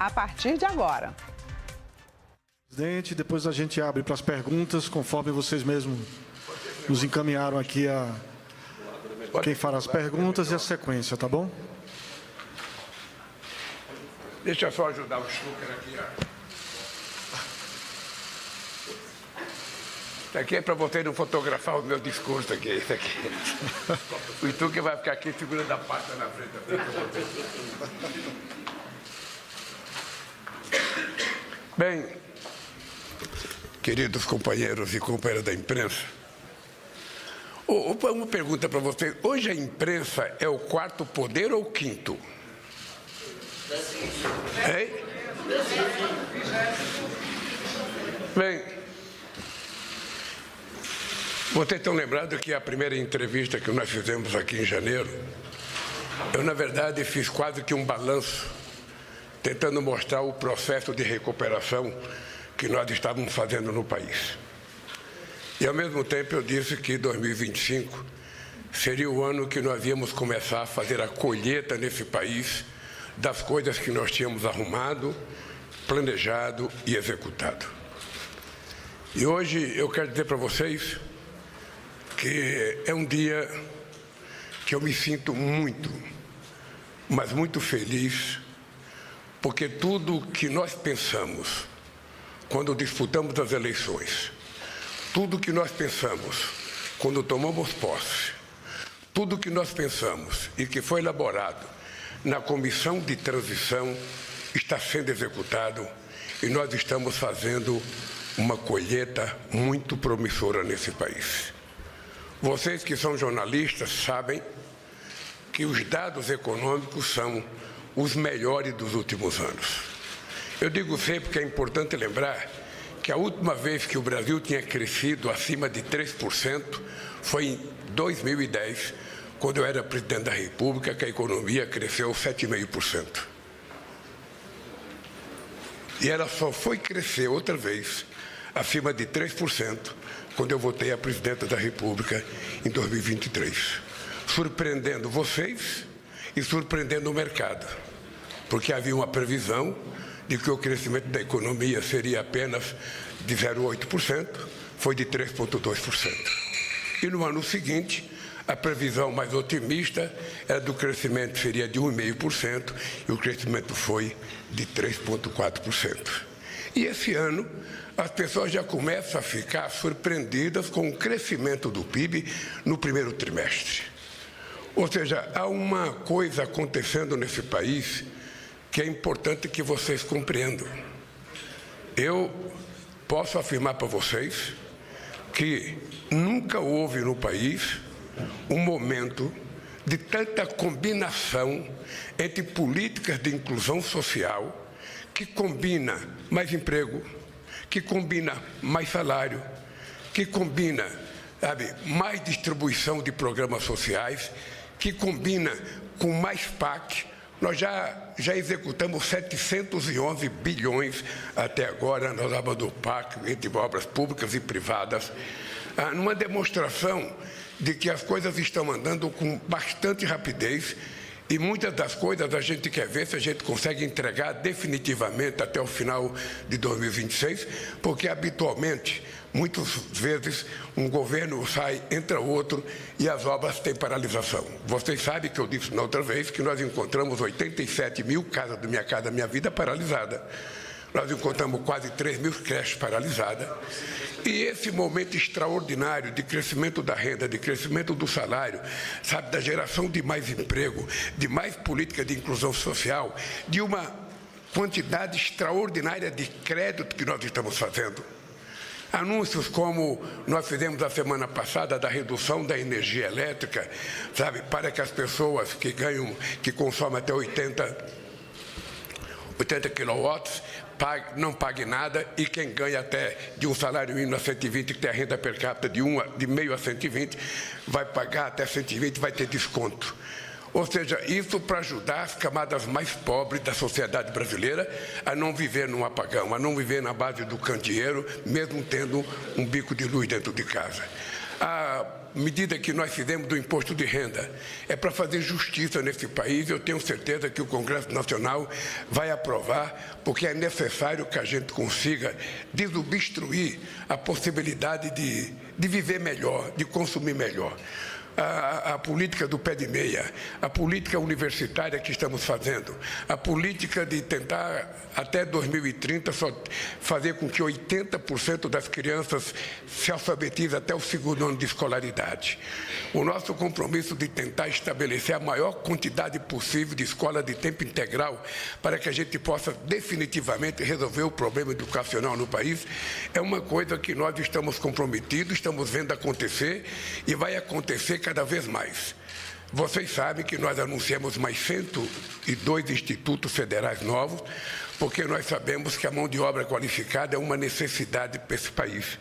a partir de agora. Presidente, depois a gente abre para as perguntas, conforme vocês mesmos nos encaminharam aqui quem fará as perguntas e a sequência, tá bom? Deixa eu só ajudar o Stucker aqui. Isso aqui é para você não fotografar o meu discurso aqui. Isso aqui. O Stucker vai ficar aqui segurando a pasta na frente. Bem, queridos companheiros e companheiras da imprensa, uma pergunta para vocês. Hoje a imprensa é o quarto poder ou o quinto? Hein? Bem, vocês estão lembrados que a primeira entrevista que nós fizemos aqui em janeiro, eu, na verdade, fiz quase que um balanço, tentando mostrar o processo de recuperação que nós estávamos fazendo no país. E, ao mesmo tempo, eu disse que 2025 seria o ano que nós íamos começar a fazer a colheita nesse país das coisas que nós tínhamos arrumado, planejado e executado. E hoje eu quero dizer para vocês que é um dia que eu me sinto muito, mas muito feliz, porque tudo que nós pensamos quando disputamos as eleições, tudo que nós pensamos quando tomamos posse, tudo que nós pensamos e que foi elaborado na comissão de transição está sendo executado e nós estamos fazendo uma colheita muito promissora nesse país. Vocês que são jornalistas sabem que os dados econômicos são os melhores dos últimos anos. Eu digo sempre que é importante lembrar que a última vez que o Brasil tinha crescido acima de 3% foi em 2010, quando eu era presidente da República, que a economia cresceu 7,5%. E ela só foi crescer outra vez, acima de 3%, quando eu votei a presidenta da República em 2023. Surpreendendo vocês e surpreendendo o mercado, porque havia uma previsão de que o crescimento da economia seria apenas de 0,8%, foi de 3,2%. E no ano seguinte, a previsão mais otimista era do crescimento seria de 1,5% e o crescimento foi de 3,4%. E esse ano, as pessoas já começam a ficar surpreendidas com o crescimento do PIB no primeiro trimestre. Ou seja, há uma coisa acontecendo nesse país que é importante que vocês compreendam. Eu posso afirmar para vocês que nunca houve no país um momento de tanta combinação entre políticas de inclusão social que combina mais emprego, que combina mais salário, que combina, mais distribuição de programas sociais, que combina com mais PAC. Nós já executamos 711 bilhões até agora nas abas do PAC, entre obras públicas e privadas, numa demonstração de que as coisas estão andando com bastante rapidez e muitas das coisas a gente quer ver se a gente consegue entregar definitivamente até o final de 2026, porque habitualmente, muitas vezes, um governo sai, entra outro e as obras têm paralisação. Vocês sabem que eu disse na outra vez que nós encontramos 87 mil casas do Minha Casa Minha Vida paralisada. Nós encontramos quase 3 mil creches paralisadas. E esse momento extraordinário de crescimento da renda, de crescimento do salário, da geração de mais emprego, de mais política de inclusão social, de uma quantidade extraordinária de crédito que nós estamos fazendo. Anúncios como nós fizemos a semana passada da redução da energia elétrica, para que as pessoas que consomem até 80 quilowatts, não pague nada, e quem ganha até de um salário mínimo a 120, que tem a renda per capita de meio a 120, vai pagar até 120, vai ter desconto. Ou seja, isso para ajudar as camadas mais pobres da sociedade brasileira a não viver num apagão, a não viver na base do candeeiro, mesmo tendo um bico de luz dentro de casa. medida que nós fizemos do imposto de renda é para fazer justiça nesse país. Eu tenho certeza que o Congresso Nacional vai aprovar, porque é necessário que a gente consiga desobstruir a possibilidade de viver melhor, de consumir melhor. A política do pé de meia, a política universitária que estamos fazendo, a política de tentar, até 2030, só fazer com que 80% das crianças se alfabetizem até o 2º ano de escolaridade. O nosso compromisso de tentar estabelecer a maior quantidade possível de escola de tempo integral para que a gente possa definitivamente resolver o problema educacional no país é uma coisa que nós estamos comprometidos, estamos vendo acontecer e vai acontecer cada vez mais. Vocês sabem que nós anunciamos mais 102 institutos federais novos, porque nós sabemos que a mão de obra qualificada é uma necessidade para esse país.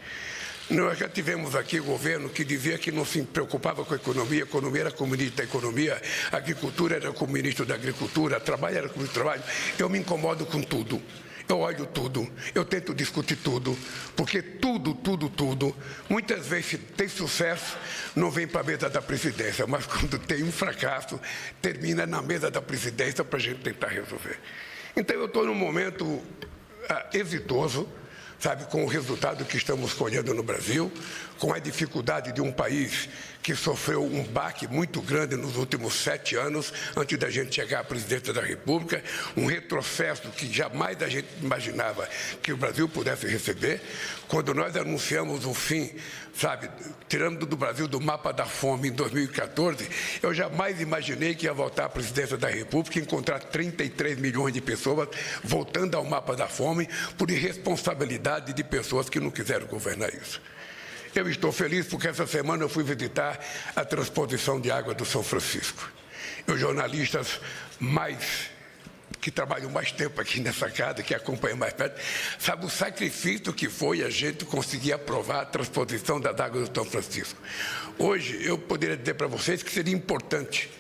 Nós já tivemos aqui o governo que dizia que não se preocupava com a economia era com o ministro da Economia, a agricultura era com o ministro da Agricultura, trabalho era com o ministro do Trabalho. Eu me incomodo com tudo. Eu olho tudo, eu tento discutir tudo, porque tudo, muitas vezes tem sucesso, não vem para a mesa da presidência, mas quando tem um fracasso, termina na mesa da presidência para a gente tentar resolver. Então eu estou num momento exitoso, sabe, com o resultado que estamos colhendo no Brasil, com a dificuldade de um país que sofreu um baque muito grande nos últimos 7 anos, antes da gente chegar à presidência da República, um retrocesso que jamais a gente imaginava que o Brasil pudesse receber. Quando nós anunciamos o fim, sabe, tirando do Brasil do mapa da fome em 2014, eu jamais imaginei que ia voltar à presidência da República e encontrar 33 milhões de pessoas voltando ao mapa da fome por irresponsabilidade de pessoas que não quiseram governar isso. Eu estou feliz porque essa semana eu fui visitar a transposição de água do São Francisco. Os jornalistas que trabalham mais tempo aqui nessa casa, que acompanham mais perto, sabe o sacrifício que foi a gente conseguir aprovar a transposição das águas do São Francisco. Hoje, eu poderia dizer para vocês que seria importante,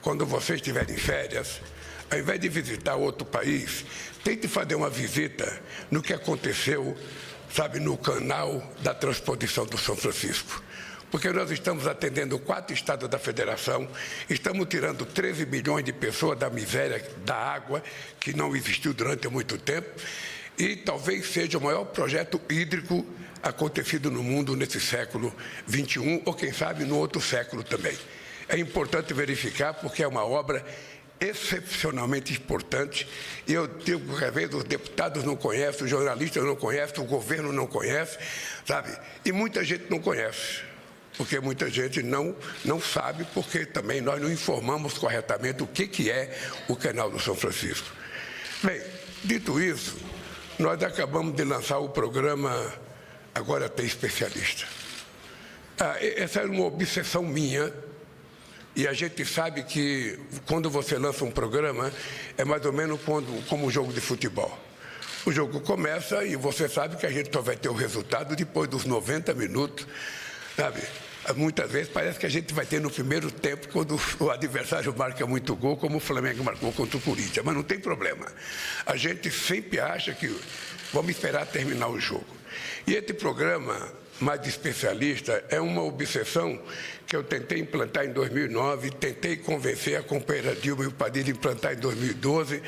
quando vocês estiverem em férias, ao invés de visitar outro país, tente fazer uma visita no que aconteceu, sabe, no canal da transposição do São Francisco. Porque nós estamos atendendo 4 estados da federação, estamos tirando 13 milhões de pessoas da miséria da água, que não existiu durante muito tempo, e talvez seja o maior projeto hídrico acontecido no mundo nesse século XXI, ou quem sabe no outro século também. É importante verificar porque é uma obra excepcionalmente importante, e eu digo que às vezes os deputados não conhecem, os jornalistas não conhecem, o governo não conhece, sabe? E muita gente não conhece, porque muita gente não sabe, porque também nós não informamos corretamente o que é o canal do São Francisco. Bem, dito isso, nós acabamos de lançar o programa Agora Tem Especialista. Essa era uma obsessão minha. E a gente sabe que quando você lança um programa, é mais ou menos como um jogo de futebol. O jogo começa e você sabe que a gente só vai ter o resultado depois dos 90 minutos, sabe? Muitas vezes parece que a gente vai ter no primeiro tempo, quando o adversário marca muito gol, como o Flamengo marcou contra o Corinthians, mas não tem problema. A gente sempre acha que vamos esperar terminar o jogo. E esse programa mais de especialista é uma obsessão que eu tentei implantar em 2009, tentei convencer a companheira Dilma e o Padilha a implantar em 2012,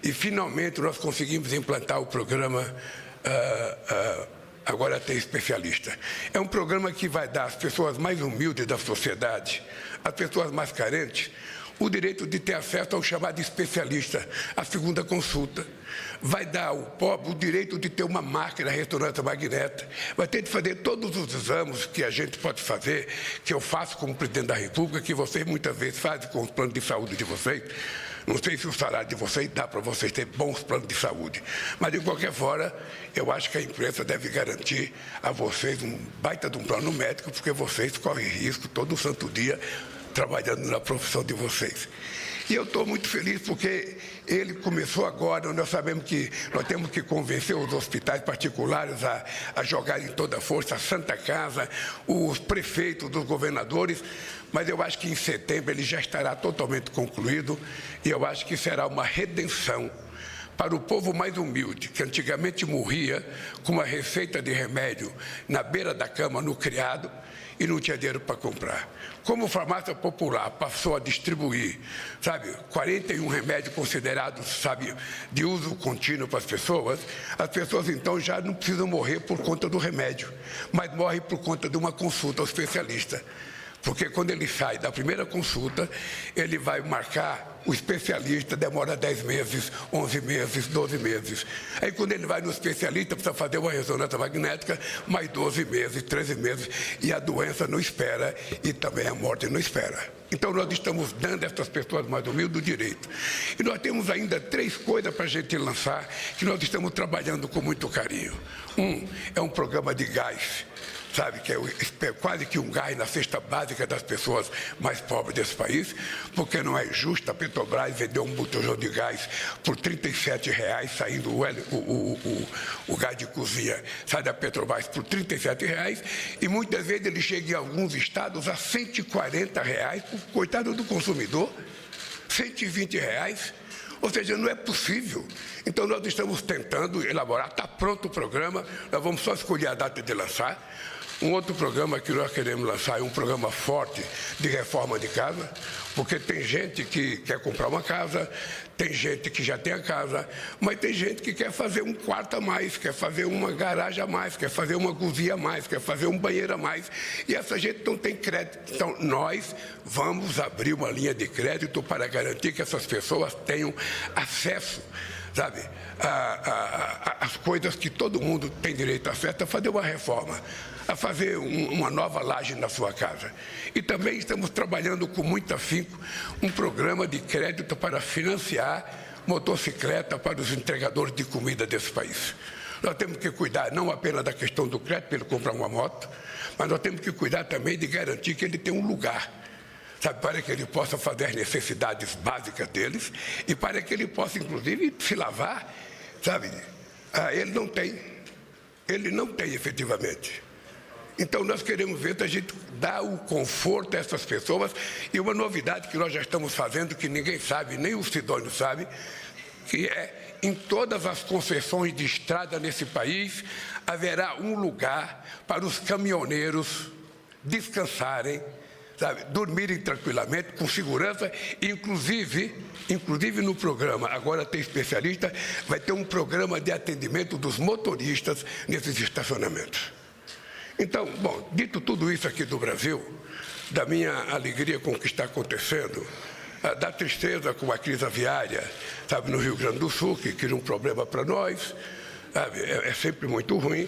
e finalmente nós conseguimos implantar o programa Agora Tem Especialista. É um programa que vai dar às pessoas mais humildes da sociedade, às pessoas mais carentes, o direito de ter acesso ao chamado especialista, a segunda consulta. Vai dar ao pobre o direito de ter uma máquina ressonância magnética, vai ter de fazer todos os exames que a gente pode fazer, que eu faço como presidente da República, que vocês muitas vezes fazem com os planos de saúde de vocês. Não sei se o salário de vocês dá para vocês ter bons planos de saúde, mas de qualquer forma, eu acho que a imprensa deve garantir a vocês um baita de um plano médico, porque vocês correm risco todo santo dia trabalhando na profissão de vocês. E eu estou muito feliz porque ele começou agora. Nós sabemos que nós temos que convencer os hospitais particulares a jogarem toda a força, a Santa Casa, os prefeitos, os governadores, mas eu acho que em setembro ele já estará totalmente concluído e eu acho que será uma redenção para o povo mais humilde, que antigamente morria com uma receita de remédio na beira da cama, no criado, e não tinha dinheiro para comprar. Como a farmácia popular passou a distribuir, 41 remédios considerados, de uso contínuo para as pessoas então já não precisam morrer por conta do remédio, mas morrem por conta de uma consulta ao especialista. Porque quando ele sai da primeira consulta, ele vai marcar o especialista, demora 10 meses, 11 meses, 12 meses. Aí quando ele vai no especialista, precisa fazer uma ressonância magnética, mais 12 meses, 13 meses, e a doença não espera, e também a morte não espera. Então nós estamos dando a essas pessoas mais humildes o direito. E nós temos ainda 3 coisas para a gente lançar, que nós estamos trabalhando com muito carinho. É um programa de gás, que é quase que um gás na cesta básica das pessoas mais pobres desse país, porque não é justo a Petrobras vender um botijão de gás por R$ 37,00, saindo o gás de cozinha, sai da Petrobras por R$ 37,00, e muitas vezes ele chega em alguns estados a R$ 140,00, coitado do consumidor, R$ 120,00. Ou seja, não é possível. Então, nós estamos tentando elaborar, está pronto o programa, nós vamos só escolher a data de lançar. Um outro programa que nós queremos lançar é um programa forte de reforma de casa, porque tem gente que quer comprar uma casa, tem gente que já tem a casa, mas tem gente que quer fazer um quarto a mais, quer fazer uma garagem a mais, quer fazer uma cozinha a mais, quer fazer um banheiro a mais, e essa gente não tem crédito. Então, nós vamos abrir uma linha de crédito para garantir que essas pessoas tenham acesso, as coisas que todo mundo tem direito a acesso, a fazer uma reforma, a fazer uma nova laje na sua casa. E também estamos trabalhando com muito afinco um programa de crédito para financiar motocicleta para os entregadores de comida desse país. Nós temos que cuidar não apenas da questão do crédito para ele comprar uma moto, mas nós temos que cuidar também de garantir que ele tem um lugar, para que ele possa fazer as necessidades básicas deles e para que ele possa, inclusive, se lavar, ele não tem efetivamente. Então, nós queremos ver se a gente dá o conforto a essas pessoas, e uma novidade que nós já estamos fazendo, que ninguém sabe, nem o Sidônio sabe, que é, em todas as concessões de estrada nesse país, haverá um lugar para os caminhoneiros descansarem, dormirem tranquilamente, com segurança, inclusive no programa, agora tem especialista, vai ter um programa de atendimento dos motoristas nesses estacionamentos. Então, dito tudo isso aqui do Brasil, da minha alegria com o que está acontecendo, da tristeza com a crise aviária, no Rio Grande do Sul, que cria um problema para nós, é sempre muito ruim,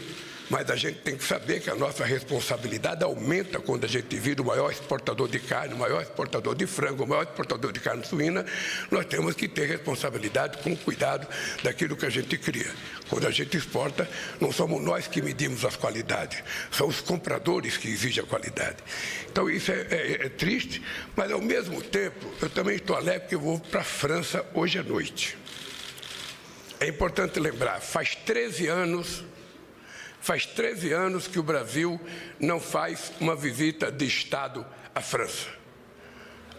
mas a gente tem que saber que a nossa responsabilidade aumenta quando a gente vira o maior exportador de carne, o maior exportador de frango, o maior exportador de carne suína. Nós temos que ter responsabilidade com cuidado daquilo que a gente cria. Quando a gente exporta, não somos nós que medimos as qualidades, são os compradores que exigem a qualidade. Então, isso é triste, mas, ao mesmo tempo, eu também estou alegre porque eu vou para a França hoje à noite. É importante lembrar, faz 13 anos que o Brasil não faz uma visita de Estado à França.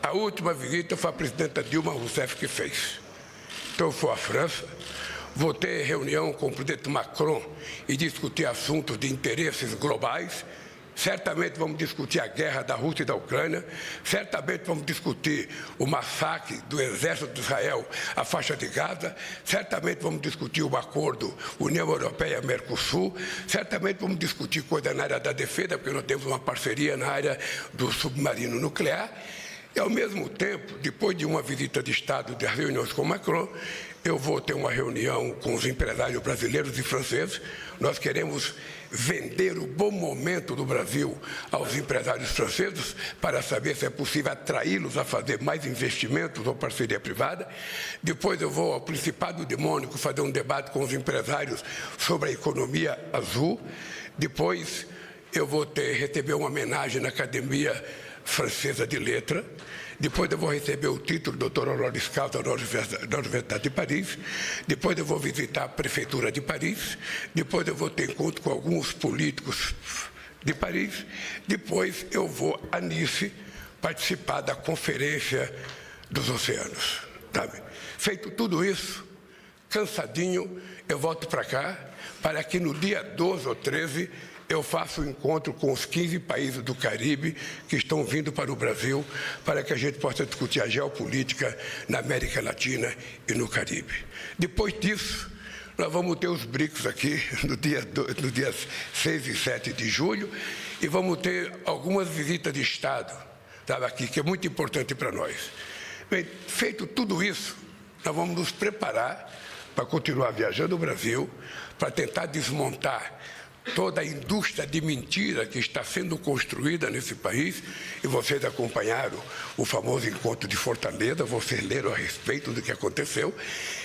A última visita foi a presidenta Dilma Rousseff que fez. Então, eu fui à França, vou ter reunião com o presidente Macron e discutir assuntos de interesses globais. Certamente vamos discutir a guerra da Rússia e da Ucrânia, certamente vamos discutir o massacre do exército de Israel à faixa de Gaza, certamente vamos discutir o acordo União Europeia-Mercosul, certamente vamos discutir coisa na área da defesa, porque nós temos uma parceria na área do submarino nuclear. E, ao mesmo tempo, depois de uma visita de Estado das reuniões com Macron, eu vou ter uma reunião com os empresários brasileiros e franceses. Nós queremos vender o bom momento do Brasil aos empresários franceses para saber se é possível atraí-los a fazer mais investimentos ou parceria privada. Depois eu vou ao Principado de Mônaco fazer um debate com os empresários sobre a economia azul. Depois eu vou receber uma homenagem na Academia Francesa de Letras. Depois eu vou receber o título de doutor honoris causa da Universidade de Paris. Depois eu vou visitar a Prefeitura de Paris. Depois eu vou ter encontro com alguns políticos de Paris. Depois eu vou a Nice participar da Conferência dos Oceanos. Feito tudo isso, cansadinho, eu volto para cá, para que no dia 12 ou 13 eu faça um encontro com os 15 países do Caribe que estão vindo para o Brasil, para que a gente possa discutir a geopolítica na América Latina e no Caribe. Depois disso, nós vamos ter os BRICS aqui no dia 6 e 7 de julho e vamos ter algumas visitas de Estado, sabe, aqui, que é muito importante para nós. Bem, feito tudo isso, nós vamos nos preparar para continuar viajando o Brasil, para tentar desmontar toda a indústria de mentira que está sendo construída nesse país, e vocês acompanharam o famoso encontro de Fortaleza, vocês leram a respeito do que aconteceu,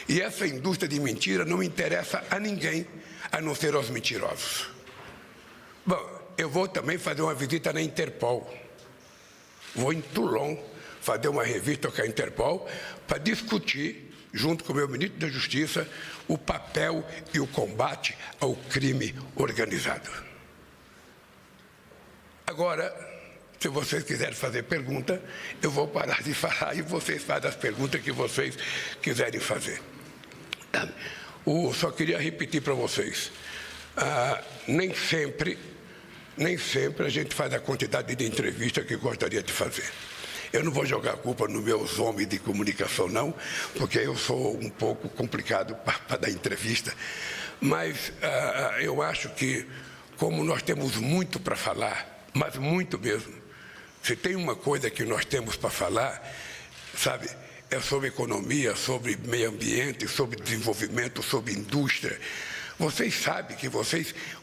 e essa indústria de mentira não interessa a ninguém, a não ser aos mentirosos. Bom, eu vou também fazer uma visita na Interpol, vou em Toulon fazer uma revista com a Interpol para discutir, junto com o meu ministro da Justiça, o papel e o combate ao crime organizado. Agora, se vocês quiserem fazer pergunta, eu vou parar de falar e vocês fazem as perguntas que vocês quiserem fazer. Só queria repetir para vocês, nem sempre a gente faz a quantidade de entrevistas que gostaria de fazer. Eu não vou jogar a culpa nos meus homens de comunicação, não, porque eu sou um pouco complicado para dar entrevista. Mas eu acho que, como nós temos muito para falar, mas muito mesmo, se tem uma coisa que nós temos para falar, sabe, é sobre economia, sobre meio ambiente, sobre desenvolvimento, sobre indústria. Vocês sabem que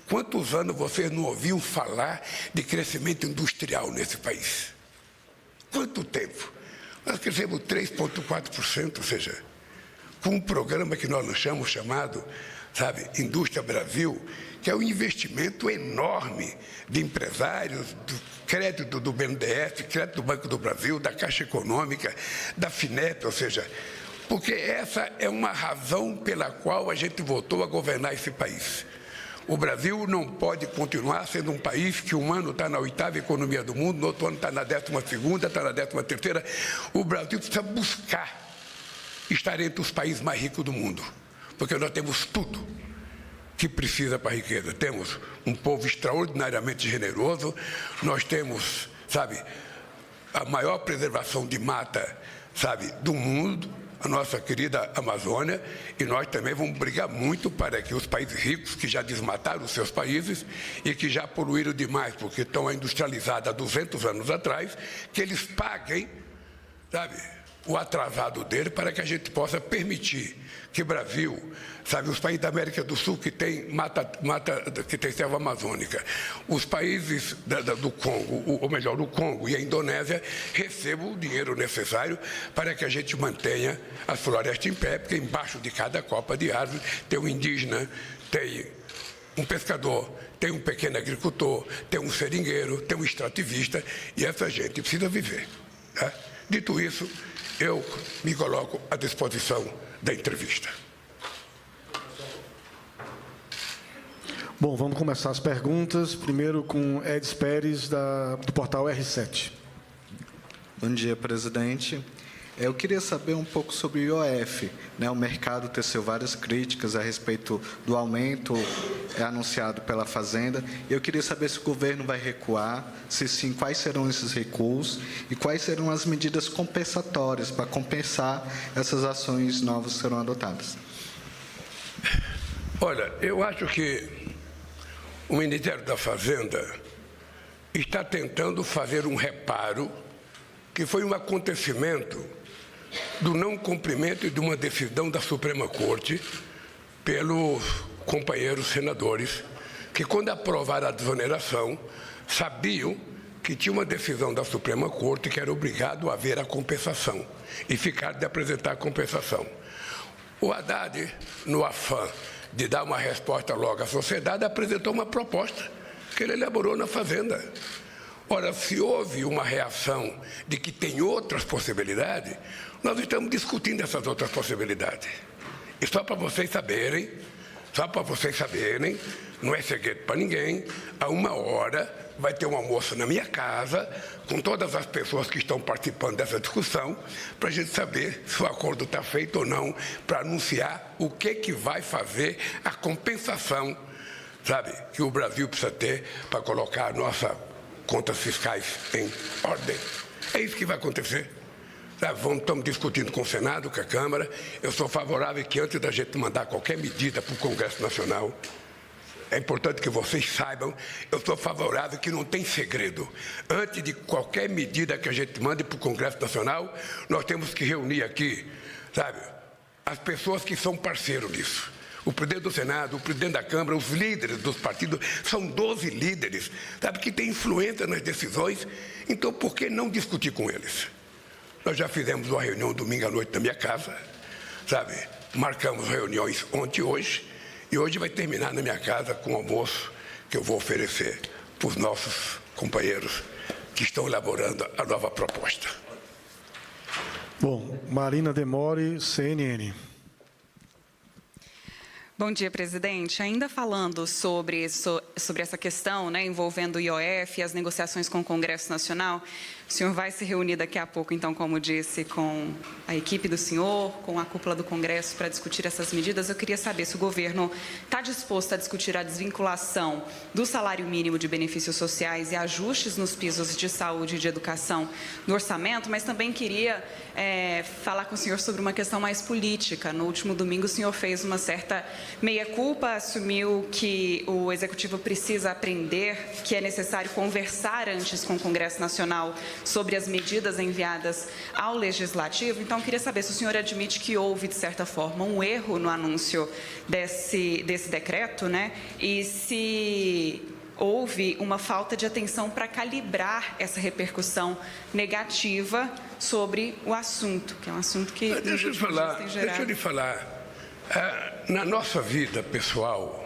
quantos anos vocês não ouviram falar de crescimento industrial nesse país? Quanto tempo? Nós crescemos 3,4%, ou seja, com um programa que nós lançamos chamado, sabe, Indústria Brasil, que é um investimento enorme de empresários, do crédito do BNDES, crédito do Banco do Brasil, da Caixa Econômica, da FINEP, ou seja, porque essa é uma razão pela qual a gente voltou a governar esse país. O Brasil não pode continuar sendo um país que um ano está na 8ª economia do mundo, no outro ano está na 12ª, está na 13ª. O Brasil precisa buscar estar entre os países mais ricos do mundo, porque nós temos tudo que precisa para a riqueza. Temos um povo extraordinariamente generoso, nós temos, sabe, a maior preservação de mata, sabe, do mundo, a nossa querida Amazônia, e nós também vamos brigar muito para que os países ricos, que já desmataram os seus países e que já poluíram demais, porque estão industrializados há 200 anos atrás, que eles paguem, sabe, o atrasado dele, para que a gente possa permitir que o Brasil, sabe, os países da América do Sul que tem que tem selva amazônica, os países do Congo, ou melhor, o Congo e a Indonésia, recebam o dinheiro necessário para que a gente mantenha as florestas em pé, porque embaixo de cada copa de árvore tem um indígena, tem um pescador, tem um pequeno agricultor, tem um seringueiro, tem um extrativista, e essa gente precisa viver. Tá? Dito isso, eu me coloco à disposição da entrevista. Bom, vamos começar as perguntas. Primeiro com Edis Pérez, do portal R7. Bom dia, presidente. Eu queria saber um pouco sobre o IOF. Né? O mercado teceu várias críticas a respeito do aumento anunciado pela Fazenda. Eu queria saber se o governo vai recuar, se sim, quais serão esses recuos e quais serão as medidas compensatórias para compensar essas ações novas que serão adotadas. Olha, eu acho que o Ministério da Fazenda está tentando fazer um reparo, que foi um acontecimento do não cumprimento de uma decisão da Suprema Corte pelos companheiros senadores, que quando aprovaram a desoneração, sabiam que tinha uma decisão da Suprema Corte que era obrigado a haver a compensação e ficaram de apresentar a compensação. O Haddad, no afã de dar uma resposta logo à sociedade, apresentou uma proposta que ele elaborou na Fazenda. Ora, se houve uma reação de que tem outras possibilidades, nós estamos discutindo essas outras possibilidades. E só para vocês saberem, não é segredo para ninguém, a 1h vai ter um almoço na minha casa, com todas as pessoas que estão participando dessa discussão, para a gente saber se o acordo está feito ou não, para anunciar o que vai fazer a compensação, sabe, que o Brasil precisa ter para colocar nossas contas fiscais em ordem. É isso que vai acontecer. Estamos discutindo com o Senado, com a Câmara. Eu sou favorável que antes da gente mandar qualquer medida para o Congresso Nacional, é importante que vocês saibam, eu sou favorável que não tem segredo. Antes de qualquer medida que a gente mande para o Congresso Nacional, nós temos que reunir aqui, sabe, as pessoas que são parceiros nisso. O presidente do Senado, o presidente da Câmara, os líderes dos partidos, são 12 líderes, sabe, que têm influência nas decisões. Então, por que não discutir com eles? Nós já fizemos uma reunião domingo à noite na minha casa, sabe? Marcamos reuniões ontem e hoje, e hoje vai terminar na minha casa com o almoço que eu vou oferecer para os nossos companheiros que estão elaborando a nova proposta. Bom, Marina Demore, CNN. Bom dia, presidente. Ainda falando sobre essa questão, né, envolvendo o IOF e as negociações com o Congresso Nacional, o senhor vai se reunir daqui a pouco, então, como disse, com a equipe do senhor, com a cúpula do Congresso, para discutir essas medidas. Eu queria saber se o governo está disposto a discutir a desvinculação do salário mínimo de benefícios sociais e ajustes nos pisos de saúde e de educação no orçamento, mas também queria falar com o senhor sobre uma questão mais política. No último domingo, o senhor fez uma certa meia-culpa, assumiu que o Executivo precisa aprender que é necessário conversar antes com o Congresso Nacional sobre as medidas enviadas ao Legislativo. Então, queria saber se o senhor admite que houve, de certa forma, um erro no anúncio desse decreto, né? E se houve uma falta de atenção para calibrar essa repercussão negativa sobre o assunto, que é um assunto que... Deixa eu lhe falar. Na nossa vida pessoal,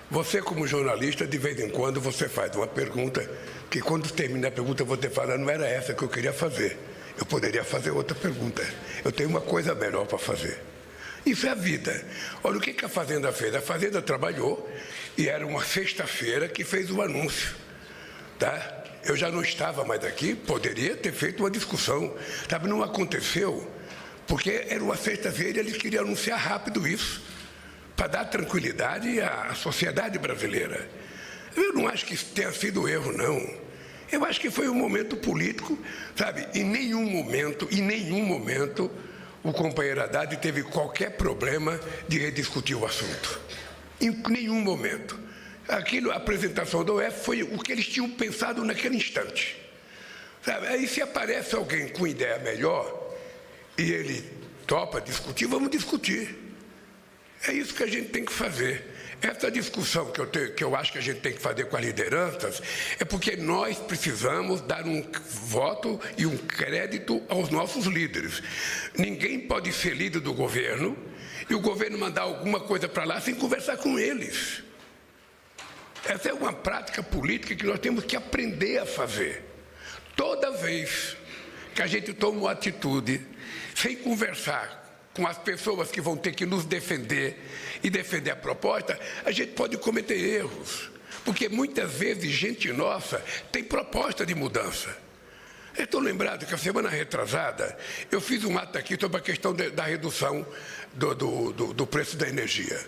você como jornalista, de vez em quando, você faz uma pergunta que quando termina a pergunta você fala, não era essa que eu queria fazer. Eu poderia fazer outra pergunta. Eu tenho uma coisa melhor para fazer. Isso é a vida. Olha, o que a Fazenda fez? A Fazenda trabalhou e era uma sexta-feira que fez o anúncio. Tá? Eu já não estava mais aqui, poderia ter feito uma discussão. Sabe, não aconteceu, porque era uma sexta-feira e eles queriam anunciar rápido isso, para dar tranquilidade à sociedade brasileira. Eu não acho que isso tenha sido erro, não. Eu acho que foi um momento político, sabe? Em nenhum momento, o companheiro Haddad teve qualquer problema de rediscutir o assunto. Em nenhum momento. A apresentação do UF foi o que eles tinham pensado naquele instante. Sabe? Aí se aparece alguém com ideia melhor e ele topa discutir, vamos discutir. É isso que a gente tem que fazer. Essa discussão que eu acho que a gente tem que fazer com as lideranças é porque nós precisamos dar um voto e um crédito aos nossos líderes. Ninguém pode ser líder do governo e o governo mandar alguma coisa para lá sem conversar com eles. Essa é uma prática política que nós temos que aprender a fazer. Toda vez que a gente toma uma atitude sem conversar com as pessoas que vão ter que nos defender e defender a proposta, a gente pode cometer erros. Porque muitas vezes gente nossa tem proposta de mudança. Eu estou lembrado que a semana retrasada eu fiz um ato aqui sobre a questão da redução do preço da energia.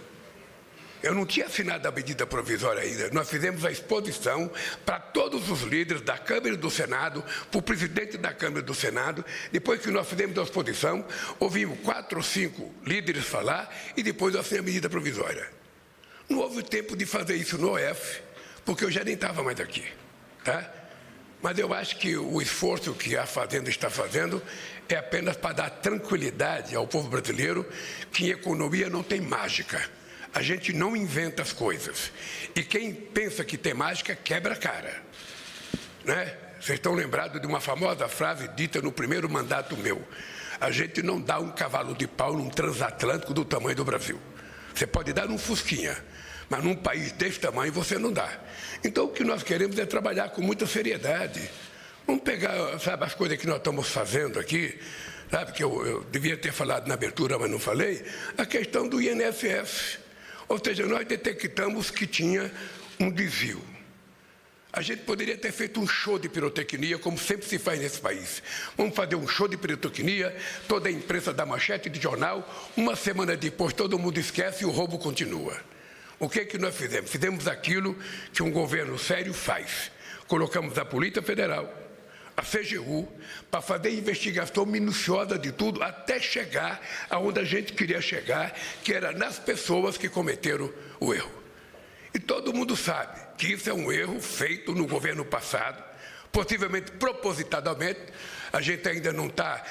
Eu não tinha assinado a medida provisória ainda. Nós fizemos a exposição para todos os líderes da Câmara e do Senado, para o presidente da Câmara e do Senado. Depois que nós fizemos a exposição, ouvimos 4 ou 5 líderes falar e depois eu assinei a medida provisória. Não houve tempo de fazer isso no OF, porque eu já nem estava mais aqui. Tá? Mas eu acho que o esforço que a Fazenda está fazendo é apenas para dar tranquilidade ao povo brasileiro que em economia não tem mágica. A gente não inventa as coisas. E quem pensa que tem mágica, quebra a cara. Né? Vocês estão lembrados de uma famosa frase dita no primeiro mandato meu. A gente não dá um cavalo de pau num transatlântico do tamanho do Brasil. Você pode dar num fusquinha, mas num país desse tamanho você não dá. Então o que nós queremos é trabalhar com muita seriedade. Vamos pegar, sabe, as coisas que nós estamos fazendo aqui, sabe, que eu devia ter falado na abertura, mas não falei, a questão do INSS. Ou seja, nós detectamos que tinha um desvio. A gente poderia ter feito um show de pirotecnia, como sempre se faz nesse país. Vamos fazer um show de pirotecnia, toda a imprensa dá manchete de jornal, uma semana depois todo mundo esquece e o roubo continua. O que é que nós fizemos? Fizemos aquilo que um governo sério faz. Colocamos a Polícia Federal, a CGU, para fazer investigação minuciosa de tudo, até chegar aonde a gente queria chegar, que era nas pessoas que cometeram o erro. E todo mundo sabe que isso é um erro feito no governo passado, possivelmente propositadamente. A gente ainda não está,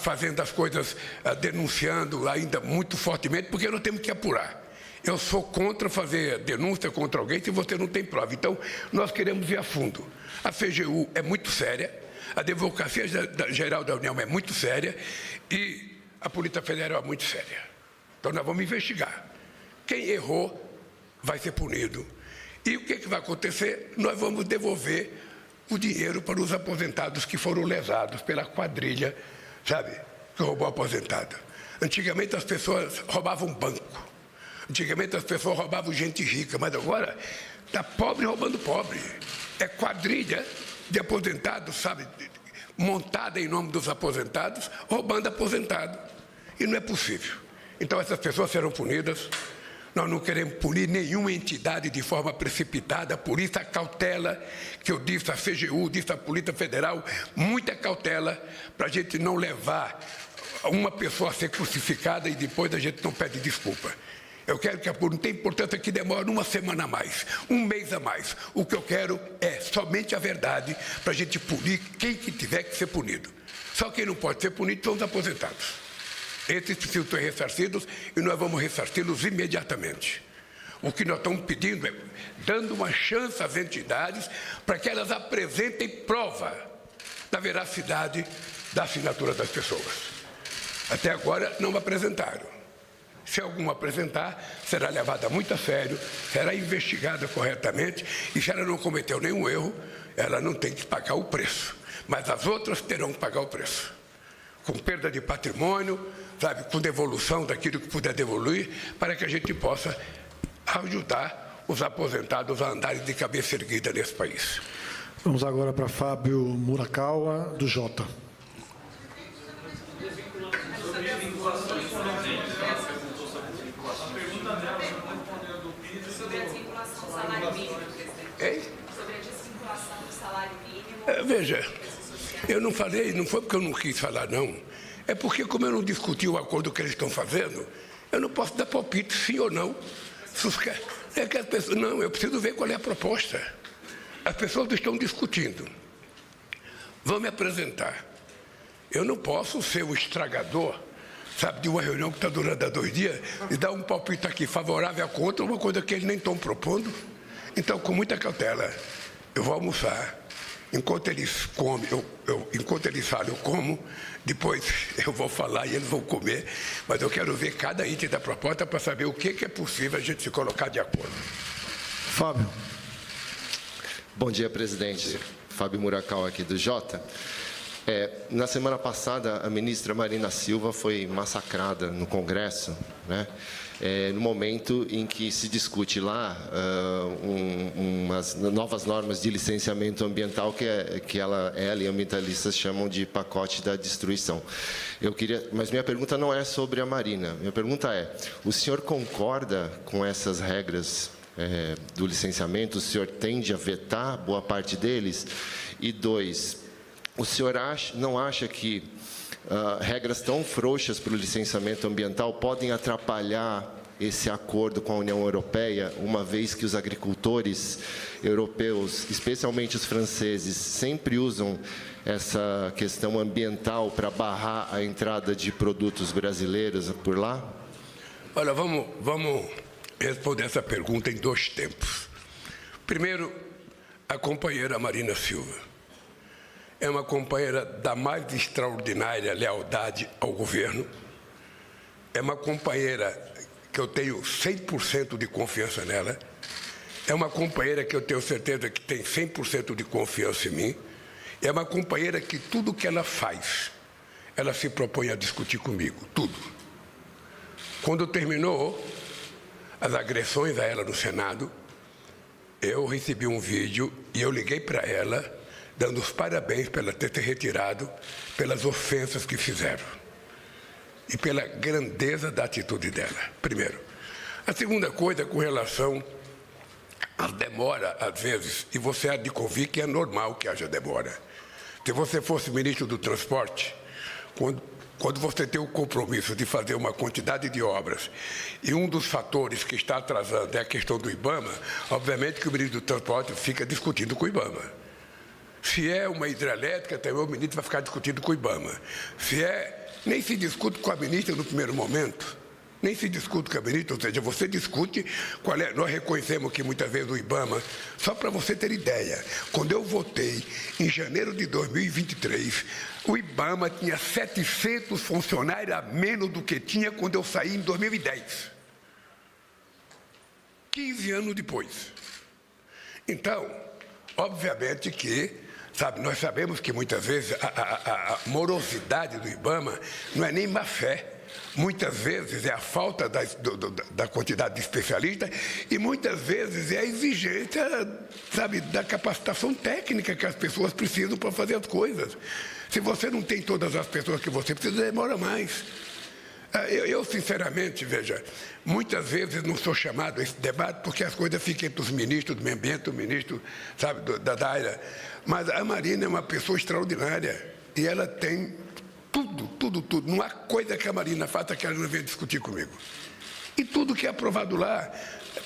fazendo as coisas, denunciando ainda muito fortemente, porque nós temos que apurar. Eu sou contra fazer denúncia contra alguém se você não tem prova. Então, nós queremos ir a fundo. A CGU é muito séria, a Advocacia Geral da União é muito séria e a Polícia Federal é muito séria. Então, nós vamos investigar. Quem errou vai ser punido. E o que vai acontecer? Nós vamos devolver o dinheiro para os aposentados que foram lesados pela quadrilha, sabe, que roubou aposentado. Antigamente, as pessoas roubavam banco. Antigamente, as pessoas roubavam gente rica, mas agora está pobre roubando pobre. É quadrilha de aposentados, sabe, montada em nome dos aposentados, roubando aposentado. E não é possível. Então, essas pessoas serão punidas. Nós não queremos punir nenhuma entidade de forma precipitada, por isso a cautela que eu disse à CGU, disse à Polícia Federal, muita cautela para a gente não levar uma pessoa a ser crucificada e depois a gente não pede desculpa. Eu quero que não tem importância que demore uma semana a mais, um mês a mais. O que eu quero é somente a verdade para a gente punir quem que tiver que ser punido. Só quem não pode ser punido são os aposentados. Esses precisam ser ressarcidos e nós vamos ressarci-los imediatamente. O que nós estamos pedindo é dando uma chance às entidades para que elas apresentem prova da veracidade da assinatura das pessoas. Até agora não apresentaram. Se alguma apresentar, será levada muito a sério, será investigada corretamente e se ela não cometeu nenhum erro, ela não tem que pagar o preço. Mas as outras terão que pagar o preço. Com perda de patrimônio, sabe, com devolução daquilo que puder devoluir, para que a gente possa ajudar os aposentados a andarem de cabeça erguida nesse país. Vamos agora para Fábio Murakawa, do Jota. Sobre a desvinculação do salário mínimo, presidente. Sobre a desvinculação do salário mínimo. Veja, eu não falei, não foi porque eu não quis falar, não. É porque, como eu não discuti o acordo que eles estão fazendo, eu não posso dar palpite, sim ou não. É que as pessoas, não, eu preciso ver qual é a proposta. As pessoas estão discutindo. Vão me apresentar. Eu não posso ser o estragador, sabe, de uma reunião que está durando há 2 dias e dar um palpite aqui favorável a contra, uma coisa que eles nem estão propondo. Então, com muita cautela, eu vou almoçar. Enquanto eles comem, enquanto eles falam, eu como, depois eu vou falar e eles vão comer, mas eu quero ver cada item da proposta para saber o que é possível a gente se colocar de acordo. Fábio. Bom dia, presidente. Fábio Murakawa, aqui do Jota. Na semana passada, a ministra Marina Silva foi massacrada no Congresso, né? No momento em que se discute lá umas novas normas de licenciamento ambiental que ela e ambientalistas chamam de pacote da destruição. Mas minha pergunta não é sobre a Marina. Minha pergunta é: o senhor concorda com essas regras do licenciamento? O senhor tende a vetar boa parte deles? E 2, o senhor não acha que regras tão frouxas para o licenciamento ambiental podem atrapalhar esse acordo com a União Europeia, uma vez que os agricultores europeus, especialmente os franceses, sempre usam essa questão ambiental para barrar a entrada de produtos brasileiros por lá? Olha, vamos responder essa pergunta em 2 tempos. Primeiro, a companheira Marina Silva é uma companheira da mais extraordinária lealdade ao governo. É uma companheira que eu tenho 100% de confiança nela. É uma companheira que eu tenho certeza que tem 100% de confiança em mim. É uma companheira que tudo que ela faz, ela se propõe a discutir comigo, tudo. Quando terminou, as agressões a ela no Senado, eu recebi um vídeo e eu liguei para ela, dando os parabéns por ela ter se retirado pelas ofensas que fizeram e pela grandeza da atitude dela, primeiro. A segunda coisa, com relação à demora, às vezes, e você há de convir que é normal que haja demora. Se você fosse ministro do Transporte, quando você tem o compromisso de fazer uma quantidade de obras e um dos fatores que está atrasando é a questão do IBAMA, obviamente que o ministro do Transporte fica discutindo com o IBAMA. Se é uma hidrelétrica, também o ministro vai ficar discutindo com o IBAMA. Nem se discute com a ministra no primeiro momento, nem se discute com a ministra, ou seja, você discute qual é. Nós reconhecemos que muitas vezes o IBAMA, só para você ter ideia, quando eu votei em janeiro de 2023, o IBAMA tinha 700 funcionários a menos do que tinha quando eu saí em 2010. 15 anos depois. Então, obviamente que, nós sabemos que muitas vezes a morosidade do IBAMA não é nem má fé. Muitas vezes é a falta da quantidade de especialistas e muitas vezes é a exigência, da capacitação técnica que as pessoas precisam para fazer as coisas. Se você não tem todas as pessoas que você precisa, demora mais. Eu sinceramente, veja, muitas vezes não sou chamado a esse debate porque as coisas ficam entre os ministros do meio ambiente, o ministro, da área. Mas a Marina é uma pessoa extraordinária e ela tem tudo. Não há coisa que a Marina faça que ela não venha discutir comigo. E tudo que é aprovado lá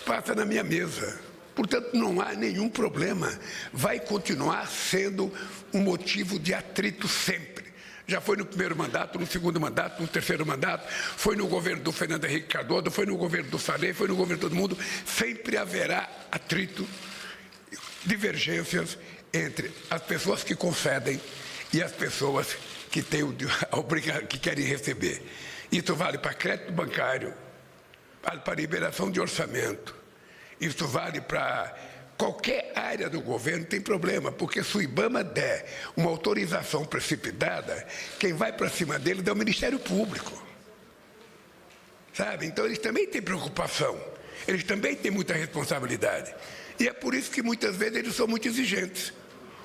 passa na minha mesa. Portanto, não há nenhum problema. Vai continuar sendo um motivo de atrito sempre. Já foi no primeiro mandato, no segundo mandato, no terceiro mandato, foi no governo do Fernando Henrique Cardoso, foi no governo do Sarney, foi no governo de todo mundo. Sempre haverá atrito, divergências entre as pessoas que concedem e as pessoas que que querem receber. Isso vale para crédito bancário, vale para liberação de orçamento, isso vale para qualquer área do governo. Tem problema, porque se o IBAMA der uma autorização precipitada, quem vai para cima deles é o Ministério Público. Então eles também têm preocupação, eles também têm muita responsabilidade. E é por isso que muitas vezes eles são muito exigentes.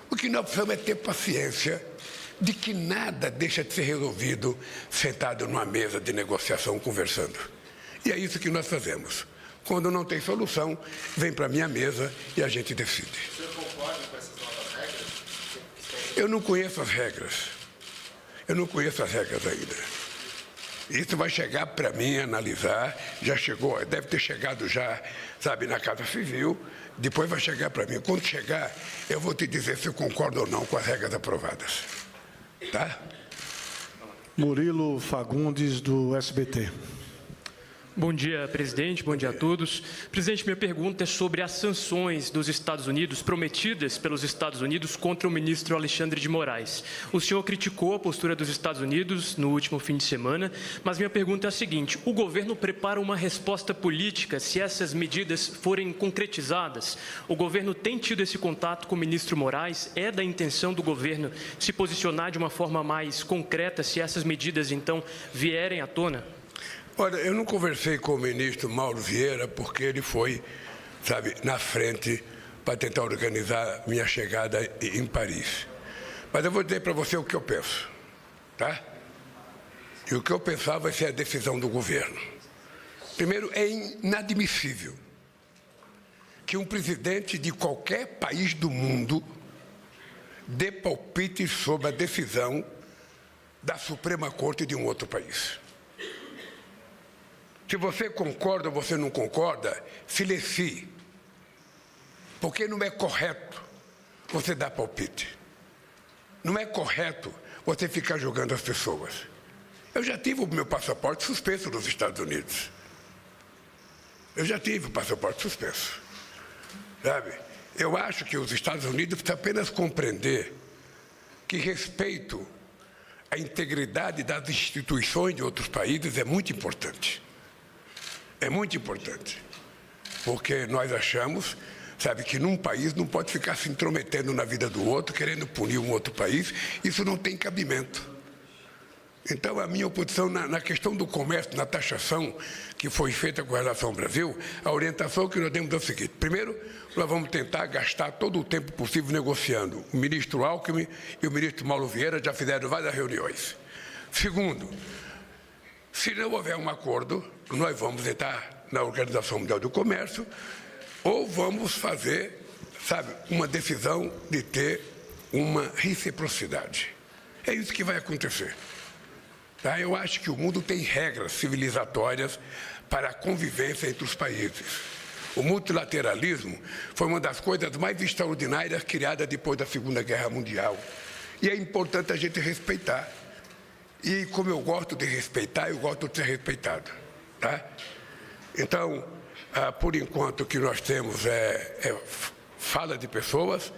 O que nós precisamos é ter paciência de que nada deixa de ser resolvido sentado numa mesa de negociação, conversando. E é isso que nós fazemos. Quando não tem solução, vem para a minha mesa e a gente decide. O senhor concorda com essas novas regras? Eu não conheço as regras. Eu não conheço as regras ainda. Isso vai chegar para mim analisar. Já chegou, deve ter chegado já, na Casa Civil. Depois vai chegar para mim. Quando chegar, eu vou te dizer se eu concordo ou não com as regras aprovadas. Tá? Murilo Fagundes, do SBT. Bom dia, presidente. Bom dia a todos. Presidente, minha pergunta é sobre as sanções dos Estados Unidos, prometidas pelos Estados Unidos contra o ministro Alexandre de Moraes. O senhor criticou a postura dos Estados Unidos no último fim de semana, mas minha pergunta é a seguinte: o governo prepara uma resposta política se essas medidas forem concretizadas? O governo tem tido esse contato com o ministro Moraes? É da intenção do governo se posicionar de uma forma mais concreta se essas medidas, então, vierem à tona? Olha, eu não conversei com o ministro Mauro Vieira porque ele foi, na frente para tentar organizar minha chegada em Paris. Mas eu vou dizer para você o que eu penso, tá? E o que eu pensava vai ser a decisão do governo. Primeiro, é inadmissível que um presidente de qualquer país do mundo dê palpite sobre a decisão da Suprema Corte de um outro país. Se você concorda ou você não concorda, silencie. Porque não é correto você dar palpite. Não é correto você ficar julgando as pessoas. Eu já tive o meu passaporte suspenso nos Estados Unidos. Eu já tive o passaporte suspenso. Eu acho que os Estados Unidos precisam apenas compreender que respeito à integridade das instituições de outros países é muito importante. É muito importante, porque nós achamos, que num país não pode ficar se intrometendo na vida do outro, querendo punir um outro país. Isso não tem cabimento. Então, a minha oposição na questão do comércio, na taxação que foi feita com relação ao Brasil, a orientação que nós demos é o seguinte: primeiro, nós vamos tentar gastar todo o tempo possível negociando. O ministro Alckmin e o ministro Mauro Vieira já fizeram várias reuniões. Segundo, se não houver um acordo, nós vamos entrar na Organização Mundial do Comércio ou vamos fazer, uma decisão de ter uma reciprocidade. É isso que vai acontecer. Tá? Eu acho que o mundo tem regras civilizatórias para a convivência entre os países. O multilateralismo foi uma das coisas mais extraordinárias criadas depois da Segunda Guerra Mundial. E é importante a gente respeitar. E como eu gosto de respeitar, eu gosto de ser respeitado. Tá? Então, por enquanto, o que nós temos é fala de pessoas,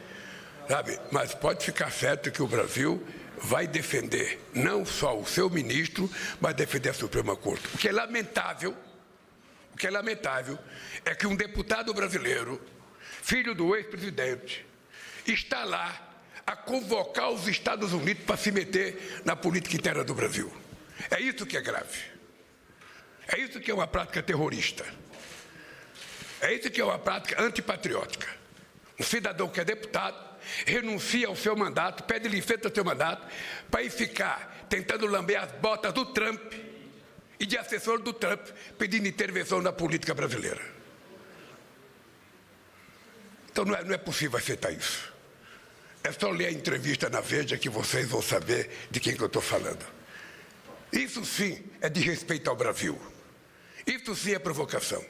mas pode ficar certo que o Brasil vai defender não só o seu ministro, mas defender a Suprema Corte. O que é lamentável é que um deputado brasileiro, filho do ex-presidente, está lá a convocar os Estados Unidos para se meter na política interna do Brasil. É isso que é grave. É isso que é uma prática terrorista. É isso que é uma prática antipatriótica. Um cidadão que é deputado renuncia ao seu mandato, pede licença ao seu mandato, para ir ficar tentando lamber as botas do Trump e de assessor do Trump, pedindo intervenção na política brasileira. Então não é possível aceitar isso. É só ler a entrevista na Veja que vocês vão saber de quem que eu estou falando. Isso sim é de respeito ao Brasil. Isso sim é provocação.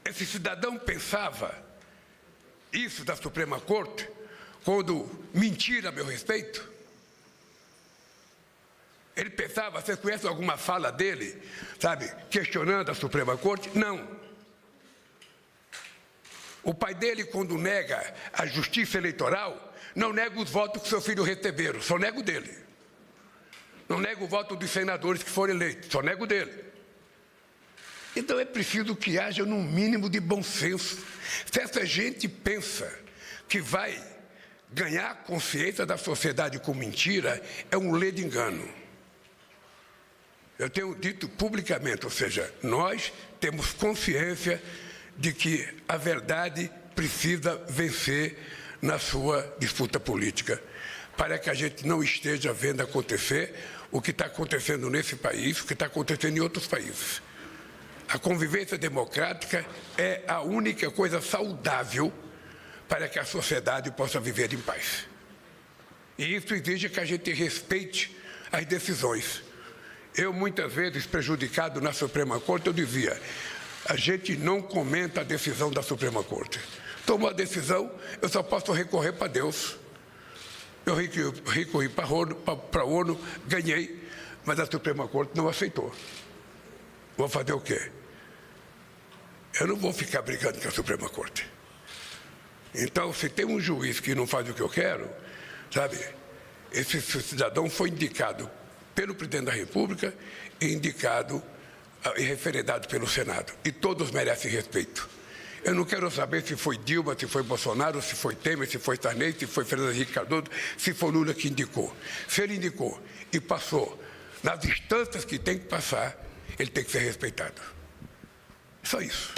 Esse cidadão pensava isso da Suprema Corte quando mentia a meu respeito? Ele pensava, você conhece alguma fala dele, questionando a Suprema Corte? Não. O pai dele, quando nega a justiça eleitoral, não nega os votos que seu filho receberam, só nega o dele. Não nega o voto dos senadores que foram eleitos, só nega o dele. Então é preciso que haja um mínimo de bom senso. Se essa gente pensa que vai ganhar a consciência da sociedade com mentira, é um ledo engano. Eu tenho dito publicamente, ou seja, nós temos consciência de que a verdade precisa vencer na sua disputa política, para que a gente não esteja vendo acontecer o que está acontecendo nesse país, o que está acontecendo em outros países. A convivência democrática é a única coisa saudável para que a sociedade possa viver em paz. E isso exige que a gente respeite as decisões. Eu, muitas vezes, prejudicado na Suprema Corte, eu dizia, a gente não comenta a decisão da Suprema Corte. Tomou a decisão, eu só posso recorrer para Deus. Eu recorri para a ONU, ganhei, mas a Suprema Corte não aceitou. Vou fazer o quê? Eu não vou ficar brigando com a Suprema Corte. Então, se tem um juiz que não faz o que eu quero, esse cidadão foi indicado pelo presidente da República e indicado e referendado pelo Senado. E todos merecem respeito. Eu não quero saber se foi Dilma, se foi Bolsonaro, se foi Temer, se foi Sarney, se foi Fernando Henrique Cardoso, se foi Lula que indicou. Se ele indicou e passou nas instâncias que tem que passar, ele tem que ser respeitado. Só isso.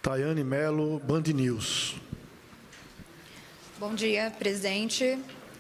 Tayane Mello, Band News. Bom dia, presidente.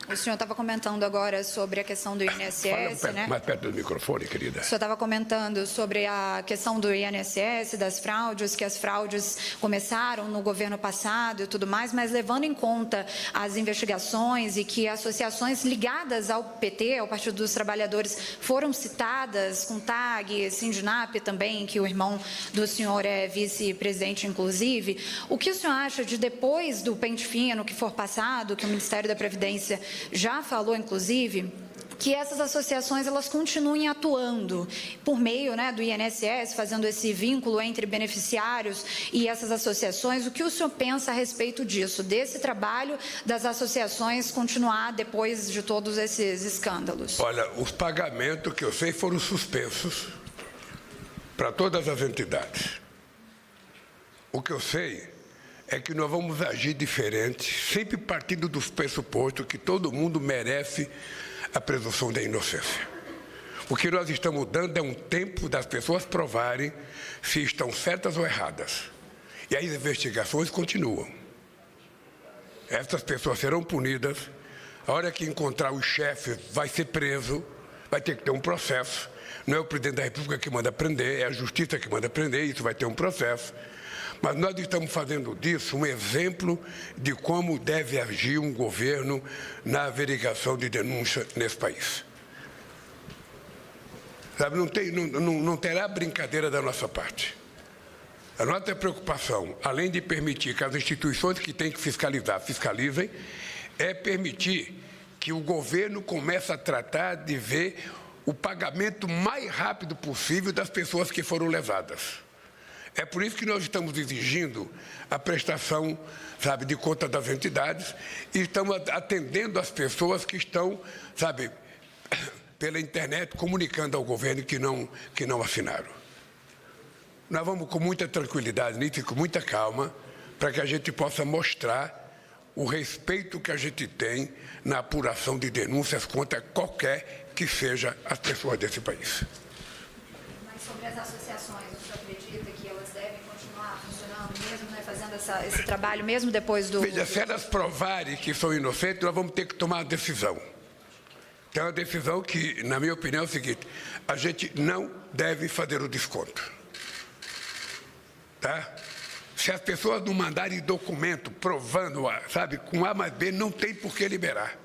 O senhor estava comentando agora sobre a questão do INSS, Fala mais perto do microfone, querida. O senhor estava comentando sobre a questão do INSS, das fraudes, que as fraudes começaram no governo passado e tudo mais, mas levando em conta as investigações e que associações ligadas ao PT, ao Partido dos Trabalhadores, foram citadas, com TAG, Sindinap também, que o irmão do senhor é vice-presidente, inclusive. O que o senhor acha de, depois do pente fino que for passado, que o Ministério da Previdência já falou, inclusive, que essas associações elas continuem atuando por meio do INSS, fazendo esse vínculo entre beneficiários e essas associações? O que o senhor pensa a respeito disso, desse trabalho das associações continuar depois de todos esses escândalos? Olha, os pagamentos que eu sei foram suspensos para todas as entidades. O que eu sei é que nós vamos agir diferente, sempre partindo dos pressupostos que todo mundo merece a presunção da inocência. O que nós estamos dando é um tempo das pessoas provarem se estão certas ou erradas. E as investigações continuam. Essas pessoas serão punidas. A hora que encontrar os chefes, vai ser preso, vai ter que ter um processo. Não é o presidente da República que manda prender, é a justiça que manda prender, isso vai ter um processo. Mas nós estamos fazendo disso um exemplo de como deve agir um governo na averiguação de denúncia nesse país. Sabe, não terá brincadeira da nossa parte. A nossa preocupação, além de permitir que as instituições que têm que fiscalizar, fiscalizem, é permitir que o governo comece a tratar de ver o pagamento mais rápido possível das pessoas que foram lesadas. É por isso que nós estamos exigindo a prestação, sabe, de conta das entidades e estamos atendendo as pessoas que estão, sabe, pela internet, comunicando ao governo que não assinaram. Nós vamos com muita tranquilidade nisso e com muita calma para que a gente possa mostrar o respeito que a gente tem na apuração de denúncias contra qualquer que seja as pessoas desse país. Mas sobre as associações, o senhor acredita que elas devem continuar funcionando mesmo, né, fazendo esse trabalho mesmo depois do... Veja, se elas provarem que são inocentes, nós vamos ter que tomar uma decisão. Tem uma decisão que, na minha opinião, é o seguinte: a gente não deve fazer o desconto. Tá? Se as pessoas não mandarem documento provando, sabe, com A mais B, não tem por que liberar.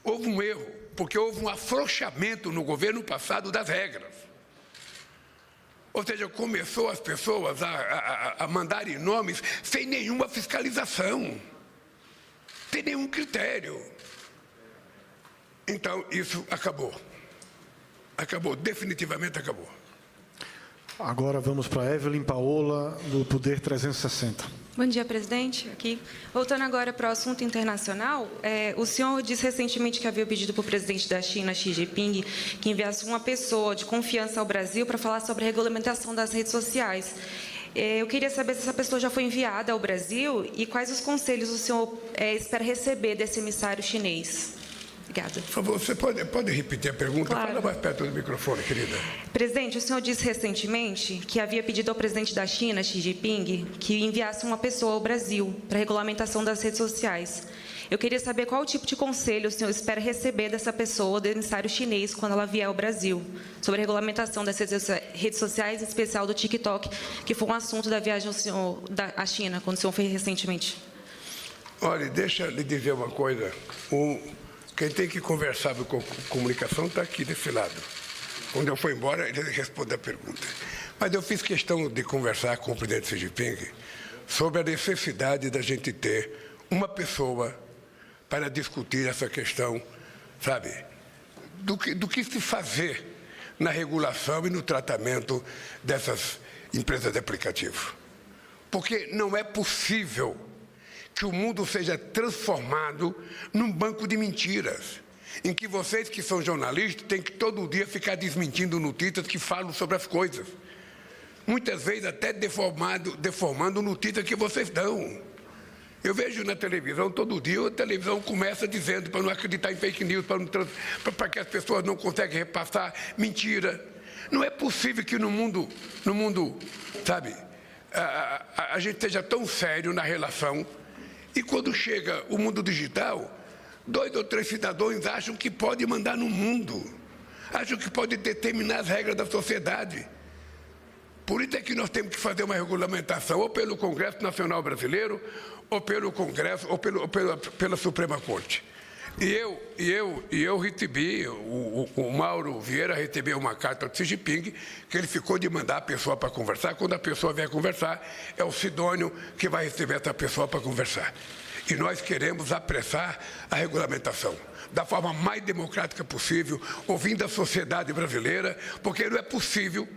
Houve um erro, porque houve um afrouxamento no governo passado das regras. Ou seja, começou as pessoas a mandarem nomes sem nenhuma fiscalização, sem nenhum critério. Então, isso acabou. Acabou, definitivamente acabou. Agora vamos para Evelyn Paola, do Poder 360. Bom dia, presidente. Aqui. Voltando agora para o assunto internacional, o senhor disse recentemente que havia pedido para o presidente da China, Xi Jinping, que enviasse uma pessoa de confiança ao Brasil para falar sobre a regulamentação das redes sociais. Eu queria saber se essa pessoa já foi enviada ao Brasil e quais os conselhos o senhor espera receber desse emissário chinês. Obrigada. Por favor, você pode repetir a pergunta? Claro. Fala mais perto do microfone, querida. Presidente, o senhor disse recentemente que havia pedido ao presidente da China, Xi Jinping, que enviasse uma pessoa ao Brasil para a regulamentação das redes sociais. Eu queria saber qual tipo de conselho o senhor espera receber dessa pessoa, do emissário chinês, quando ela vier ao Brasil, sobre a regulamentação das redes sociais, em especial do TikTok, que foi um assunto da viagem ao senhor à China, quando o senhor fez recentemente. Olha, deixa eu lhe dizer uma coisa. Quem tem que conversar com comunicação está aqui desse lado. Quando eu for embora, ele responde a pergunta. Mas eu fiz questão de conversar com o presidente Xi Jinping sobre a necessidade da gente ter uma pessoa para discutir essa questão, sabe, do que se fazer na regulação e no tratamento dessas empresas de aplicativo. Porque não é possível que o mundo seja transformado num banco de mentiras, em que vocês que são jornalistas têm que todo dia ficar desmentindo notícias que falam sobre as coisas. Muitas vezes até deformando notícias que vocês dão. Eu vejo na televisão, todo dia, a televisão começa dizendo para não acreditar em fake news, para que as pessoas não conseguem repassar mentira. Não é possível que no mundo sabe, a gente seja tão sério na relação. E quando chega o mundo digital, 2 ou 3 cidadãos acham que pode mandar no mundo, acham que pode determinar as regras da sociedade. Por isso é que nós temos que fazer uma regulamentação, ou pelo Congresso Nacional Brasileiro, ou pelo Congresso, ou pela Suprema Corte. E eu recebi, o Mauro Vieira recebeu uma carta do Xi Jinping, que ele ficou de mandar a pessoa para conversar. Quando a pessoa vier conversar, é o Sidônio que vai receber essa pessoa para conversar. E nós queremos apressar a regulamentação da forma mais democrática possível, ouvindo a sociedade brasileira, porque não é possível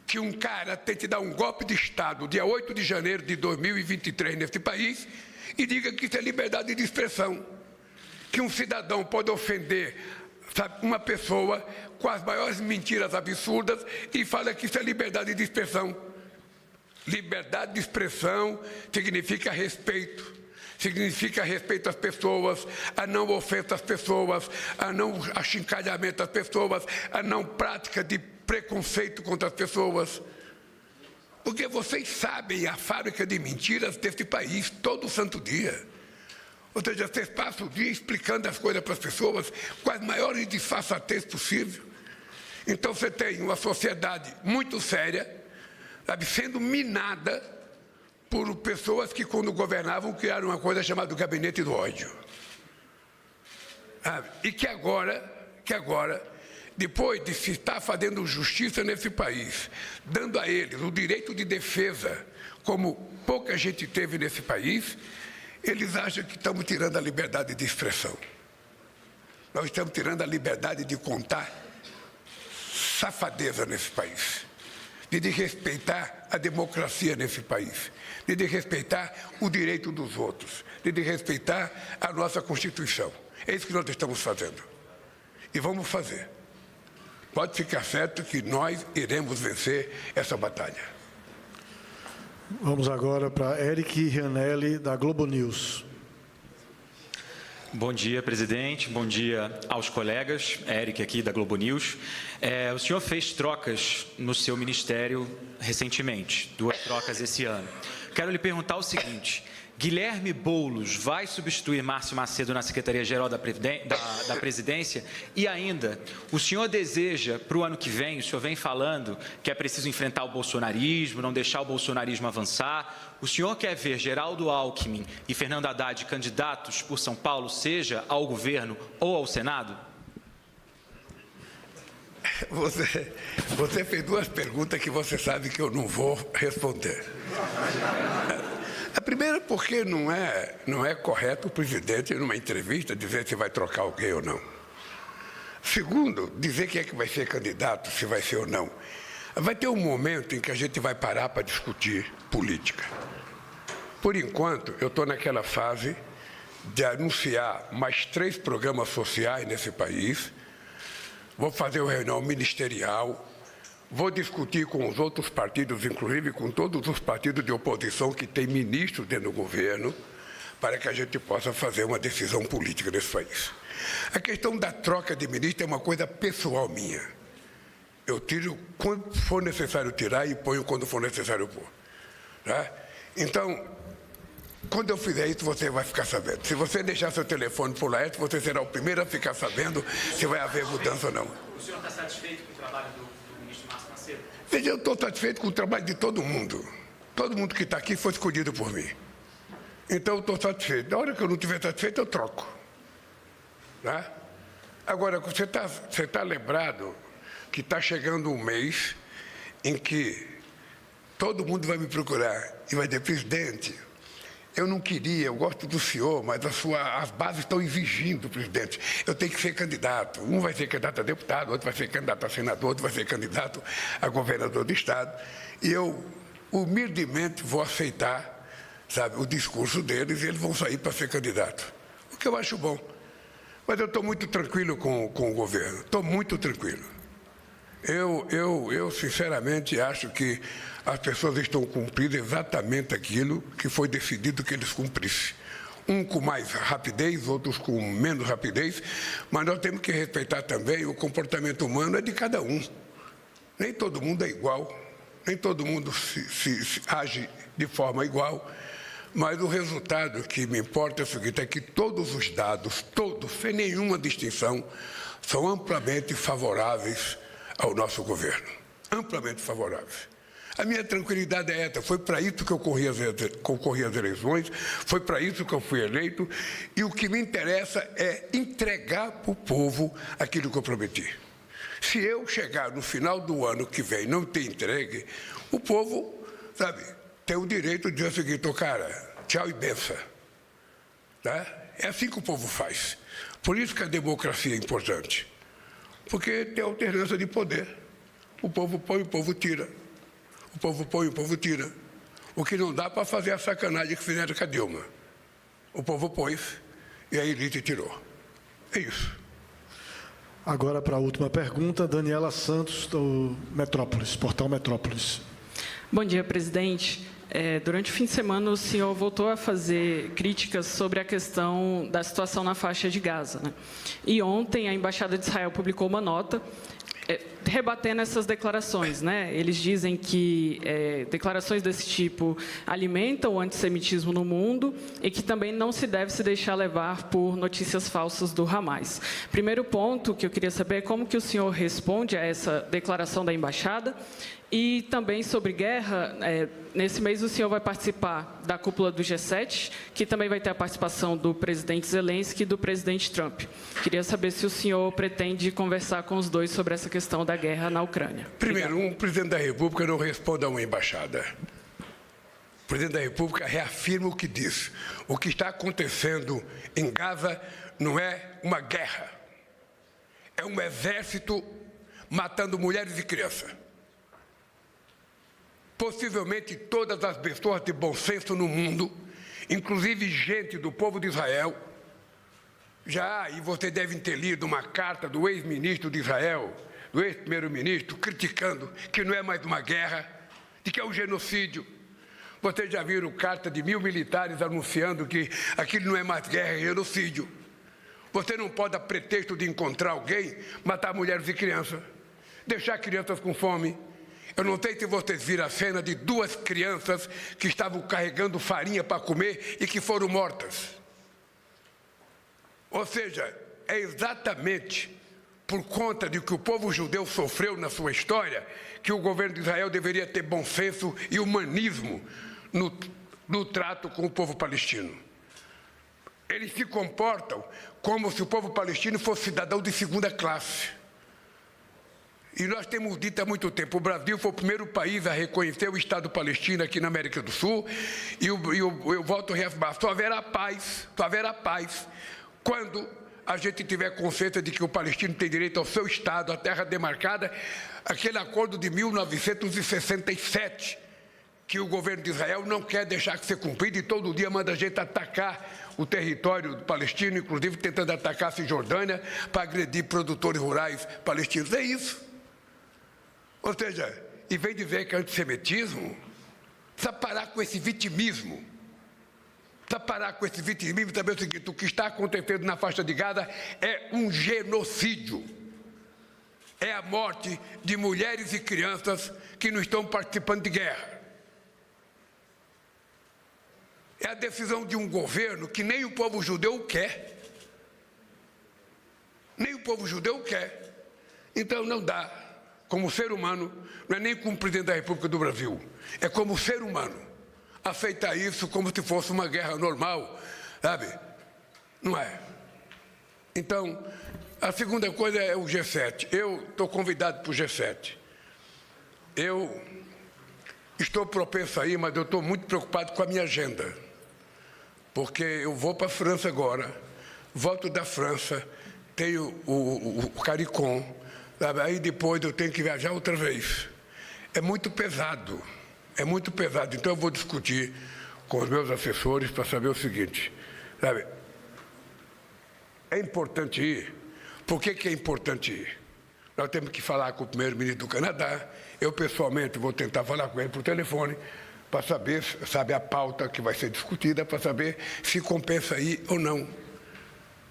que um cara tente dar um golpe de Estado dia 8 de janeiro de 2023 nesse país e diga que isso é liberdade de expressão. Que um cidadão pode ofender, sabe, uma pessoa com as maiores mentiras absurdas e fala que isso é liberdade de expressão. Liberdade de expressão significa respeito. Significa respeito às pessoas, a não ofensa às pessoas, a não achincalhamento às pessoas, a não prática de preconceito contra as pessoas. Porque vocês sabem a fábrica de mentiras desse país todo santo dia. Ou seja, vocês passam o dia explicando as coisas para as pessoas com as maiores disfarçatez possível. Então você tem uma sociedade muito séria, sabe, sendo minada por pessoas que, quando governavam, criaram uma coisa chamada gabinete do ódio. E que agora, depois de se estar fazendo justiça nesse país, dando a eles o direito de defesa, como pouca gente teve nesse país, eles acham que estamos tirando a liberdade de expressão. Nós estamos tirando a liberdade de contar safadeza nesse país, de respeitar a democracia nesse país, de respeitar o direito dos outros, de respeitar a nossa Constituição. É isso que nós estamos fazendo. E vamos fazer. Pode ficar certo que nós iremos vencer essa batalha. Vamos agora para Eric Rianelli, da Globo News. Bom dia, presidente. Bom dia aos colegas. Eric aqui da Globo News. O senhor fez trocas no seu ministério recentemente, 2 trocas esse ano. Quero lhe perguntar o seguinte: Guilherme Boulos vai substituir Márcio Macedo na Secretaria-Geral da Presidência? E ainda, o senhor deseja, para o ano que vem, o senhor vem falando que é preciso enfrentar o bolsonarismo, não deixar o bolsonarismo avançar. O senhor quer ver Geraldo Alckmin e Fernando Haddad candidatos por São Paulo, seja ao governo ou ao Senado? Você fez 2 perguntas que você sabe que eu não vou responder. A primeira, porque não é correto o presidente, numa entrevista, dizer se vai trocar alguém ou não. Segundo, dizer quem é que vai ser candidato, se vai ser ou não. Vai ter um momento em que a gente vai parar para discutir política. Por enquanto, eu estou naquela fase de anunciar mais 3 programas sociais nesse país. Vou fazer uma reunião ministerial. Vou discutir com os outros partidos, inclusive com todos os partidos de oposição que têm ministros dentro do governo, para que a gente possa fazer uma decisão política nesse país. A questão da troca de ministro é uma coisa pessoal minha. Eu tiro quando for necessário tirar e ponho quando for necessário pôr. Tá? Então, quando eu fizer isso, você vai ficar sabendo. Se você deixar seu telefone por lá, você será o primeiro a ficar sabendo se vai haver mudança ou não. O senhor está satisfeito com o trabalho do ministro Márcio Macedo? Veja, eu estou satisfeito com o trabalho de todo mundo. Todo mundo que está aqui foi escolhido por mim. Então, eu estou satisfeito. Na hora que eu não estiver satisfeito, eu troco. Tá? Agora, você tá lembrado que está chegando um mês em que todo mundo vai me procurar e vai dizer: presidente, eu não queria, eu gosto do senhor, mas as bases estão exigindo, presidente. Eu tenho que ser candidato. Um vai ser candidato a deputado, outro vai ser candidato a senador, outro vai ser candidato a governador do estado. E eu, humildemente, vou aceitar, sabe, o discurso deles e eles vão sair para ser candidato. O que eu acho bom. Mas eu estou muito tranquilo com o governo. Estou muito tranquilo. Eu, sinceramente, acho que as pessoas estão cumprindo exatamente aquilo que foi decidido que eles cumprissem. Um com mais rapidez, outros com menos rapidez, mas nós temos que respeitar também o comportamento humano é de cada um. Nem todo mundo é igual, nem todo mundo se age de forma igual, mas o resultado que me importa é o seguinte: é que todos os dados, todos, sem nenhuma distinção, são amplamente favoráveis ao nosso governo, amplamente favoráveis. A minha tranquilidade é essa, foi para isso que eu concorri às eleições, foi para isso que eu fui eleito, e o que me interessa é entregar para o povo aquilo que eu prometi. Se eu chegar no final do ano que vem e não ter entregue, o povo, sabe, tem o direito de dizer o seguinte: cara, tchau e benção. Tá? É assim que o povo faz. Por isso que a democracia é importante. Porque tem alternância de poder. O povo põe, o povo tira. O povo põe, o povo tira. O que não dá para fazer a sacanagem que fizeram com a Dilma. O povo pôs e a elite tirou. É isso. Agora, para a última pergunta, Daniela Santos, do Metrópolis, Portal Metrópolis. Bom dia, presidente. Durante o fim de semana, o senhor voltou a fazer críticas sobre a questão da situação na faixa de Gaza, né? E ontem, a Embaixada de Israel publicou uma nota rebatendo essas declarações, né? Eles dizem que declarações desse tipo alimentam o antissemitismo no mundo e que também não se deve se deixar levar por notícias falsas do Hamas. Primeiro ponto que eu queria saber é como que o senhor responde a essa declaração da embaixada. E também sobre guerra, nesse mês o senhor vai participar da cúpula do G7, que também vai ter a participação do presidente Zelensky e do presidente Trump. Queria saber se o senhor pretende conversar com os dois sobre essa questão da guerra na Ucrânia. Primeiro, um presidente da República não responde a uma embaixada. O presidente da República reafirma o que diz. O que está acontecendo em Gaza não é uma guerra. É um exército matando mulheres e crianças. Possivelmente todas as pessoas de bom senso no mundo, inclusive gente do povo de Israel, e vocês devem ter lido uma carta do ex-ministro de Israel, do ex-primeiro-ministro, criticando que não é mais uma guerra, de que é um genocídio. Vocês já viram carta de 1000 militares anunciando que aquilo não é mais guerra, é genocídio. Você não pode, a pretexto de encontrar alguém, matar mulheres e crianças, deixar crianças com fome. Eu não sei se vocês viram a cena de 2 crianças que estavam carregando farinha para comer e que foram mortas. Ou seja, é exatamente por conta de que o povo judeu sofreu na sua história que o governo de Israel deveria ter bom senso e humanismo no trato com o povo palestino. Eles se comportam como se o povo palestino fosse cidadão de segunda classe. E nós temos dito há muito tempo, o Brasil foi o primeiro país a reconhecer o Estado palestino aqui na América do Sul, e eu volto a reafirmar, só haverá paz quando a gente tiver consciência de que o palestino tem direito ao seu Estado, à terra demarcada, aquele acordo de 1967, que o governo de Israel não quer deixar de ser cumprido e todo dia manda a gente atacar o território palestino, inclusive tentando atacar a Cisjordânia para agredir produtores rurais palestinos. É isso. Ou seja, em vez de dizer que é antissemitismo, precisa parar com esse vitimismo. Precisa parar com esse vitimismo e saber o seguinte: o que está acontecendo na faixa de Gaza é um genocídio. É a morte de mulheres e crianças que não estão participando de guerra. É a decisão de um governo que nem o povo judeu quer. Nem o povo judeu quer. Então não dá. Como ser humano, não é nem como presidente da República do Brasil, é como ser humano, aceitar isso como se fosse uma guerra normal, sabe? Não é. Então, a segunda coisa é o G7. Eu estou convidado para o G7. Eu estou propenso a ir, mas eu estou muito preocupado com a minha agenda, porque eu vou para a França agora, volto da França, tenho o CARICOM, aí depois eu tenho que viajar outra vez. É muito pesado, Então eu vou discutir com os meus assessores para saber o seguinte, sabe? É importante ir. Por que é importante ir? Nós temos que falar com o primeiro-ministro do Canadá. Eu, pessoalmente, vou tentar falar com ele por telefone para saber, sabe, a pauta que vai ser discutida, para saber se compensa ir ou não.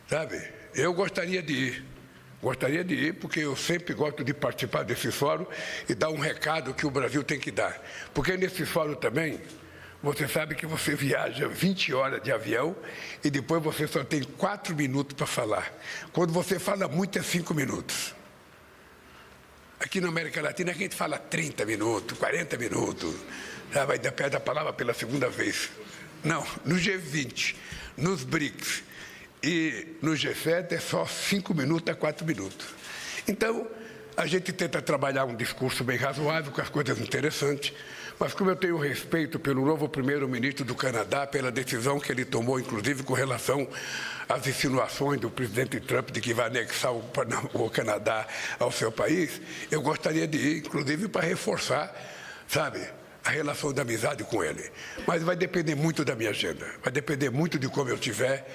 Sabe? Eu gostaria de ir. Gostaria de ir, porque eu sempre gosto de participar desse fórum e dar um recado que o Brasil tem que dar. Porque nesse fórum também, você sabe que você viaja 20 horas de avião e depois você só tem 4 minutos para falar. Quando você fala muito, é 5 minutos. Aqui na América Latina, a gente fala 30 minutos, 40 minutos. Vai dar pé da palavra pela segunda vez. Não, no G20, nos BRICS, e no G7 é só 5 minutos a 4 minutos. Então, a gente tenta trabalhar um discurso bem razoável, com as coisas interessantes, mas como eu tenho respeito pelo novo primeiro-ministro do Canadá, pela decisão que ele tomou, inclusive com relação às insinuações do presidente Trump de que vai anexar o Canadá ao seu país, eu gostaria de ir, inclusive, para reforçar, sabe, a relação de amizade com ele. Mas vai depender muito da minha agenda, vai depender muito de como eu estiver,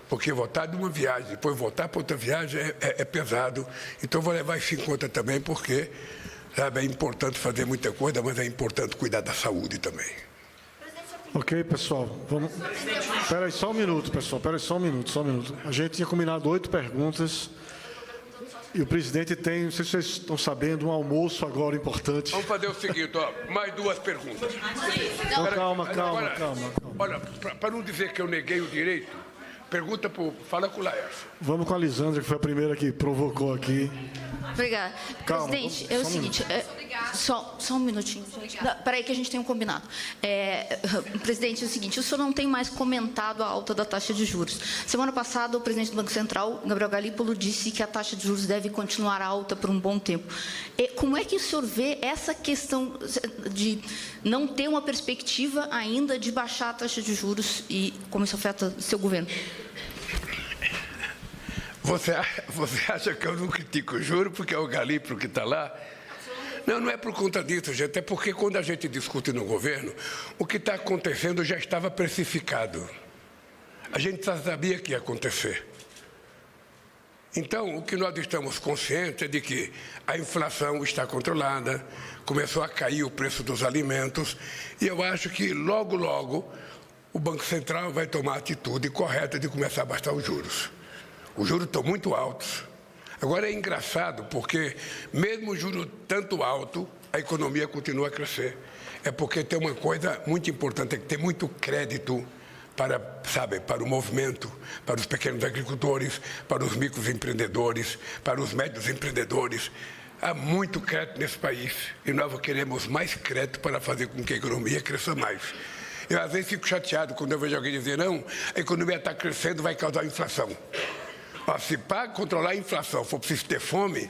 porque voltar de uma viagem, depois voltar para outra viagem é pesado. Então, vou levar isso em conta também, porque Sabe, é importante fazer muita coisa, mas é importante cuidar da saúde também. Ok, pessoal. Vamos... Espera aí só um minuto, pessoal. Espera aí só um minuto. A gente tinha combinado 8 perguntas. E o presidente tem, não sei se vocês estão sabendo, um almoço agora importante. Vamos fazer o seguinte, ó, mais 2 perguntas. Então, calma. Olha, para não dizer que eu neguei o direito, fala com o Laércio. Vamos com a Lisandra, que foi a primeira que provocou aqui. Obrigada. Calma, presidente, é o seguinte, só um minutinho. Peraí que a gente tem um combinado. Presidente, é o seguinte, o senhor não tem mais comentado a alta da taxa de juros. Semana passada, o presidente do Banco Central, Gabriel Galípolo, disse que a taxa de juros deve continuar alta por um bom tempo. Como é que o senhor vê essa questão de não ter uma perspectiva ainda de baixar a taxa de juros e como isso afeta o seu governo? Você acha que eu não critico o juro porque é o Galípolo que está lá? Não é por conta disso, gente. É porque quando a gente discute no governo, o que está acontecendo já estava precificado. A gente já sabia que ia acontecer. Então, o que nós estamos conscientes é de que a inflação está controlada, começou a cair o preço dos alimentos, e eu acho que logo, logo, o Banco Central vai tomar a atitude correta de começar a baixar os juros. Os juros estão muito altos. Agora é engraçado porque, mesmo o juro tanto alto, a economia continua a crescer. É porque tem uma coisa muito importante, é que tem muito crédito para o movimento, para os pequenos agricultores, para os microempreendedores, para os médios empreendedores. Há muito crédito nesse país e nós queremos mais crédito para fazer com que a economia cresça mais. Eu, às vezes, fico chateado quando eu vejo alguém dizer, não, a economia está crescendo, vai causar inflação. Se para controlar a inflação for preciso ter fome,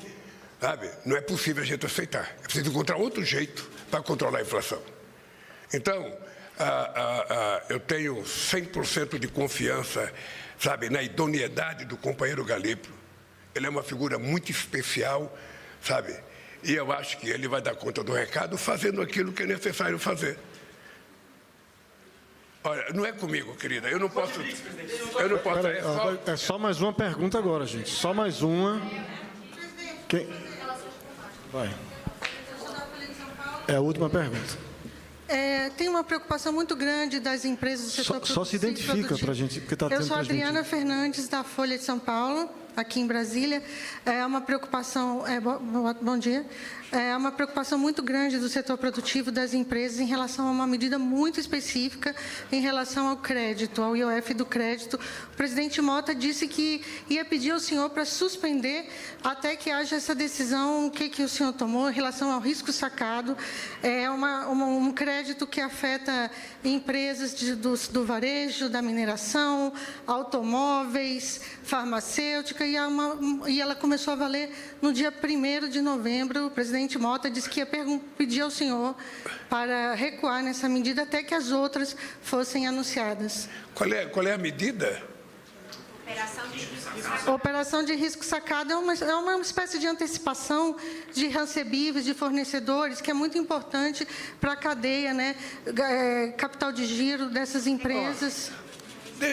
sabe, não é possível a gente aceitar. É preciso encontrar outro jeito para controlar a inflação. Então, eu tenho 100% de confiança, sabe, na idoneidade do companheiro Galípolo. Ele é uma figura muito especial, sabe, e eu acho que ele vai dar conta do recado fazendo aquilo que é necessário fazer. Olha, não é comigo, querida. Eu não posso. É só mais uma pergunta agora, gente. Só mais uma. Quem? Vai. É a última pergunta. Tem uma preocupação muito grande das empresas do setor produtivo. Só se identifica para a gente, porque está tendo Eu sou Adriana Fernandes, da Folha de São Paulo, aqui em Brasília. É uma preocupação. Bom dia. É uma preocupação muito grande do setor produtivo das empresas em relação a uma medida muito específica em relação ao crédito, ao IOF do crédito. O presidente Mota disse que ia pedir ao senhor para suspender até que haja essa decisão, o que o senhor tomou em relação ao risco sacado. É um crédito que afeta empresas do varejo, da mineração, automóveis, farmacêutica, e ela começou a valer no dia 1º de novembro. O presidente Mota disse que ia pedir ao senhor para recuar nessa medida até que as outras fossem anunciadas. Qual é a medida? Operação de risco sacado é uma espécie de antecipação de recebíveis, de fornecedores, que é muito importante para a cadeia, né, capital de giro dessas empresas.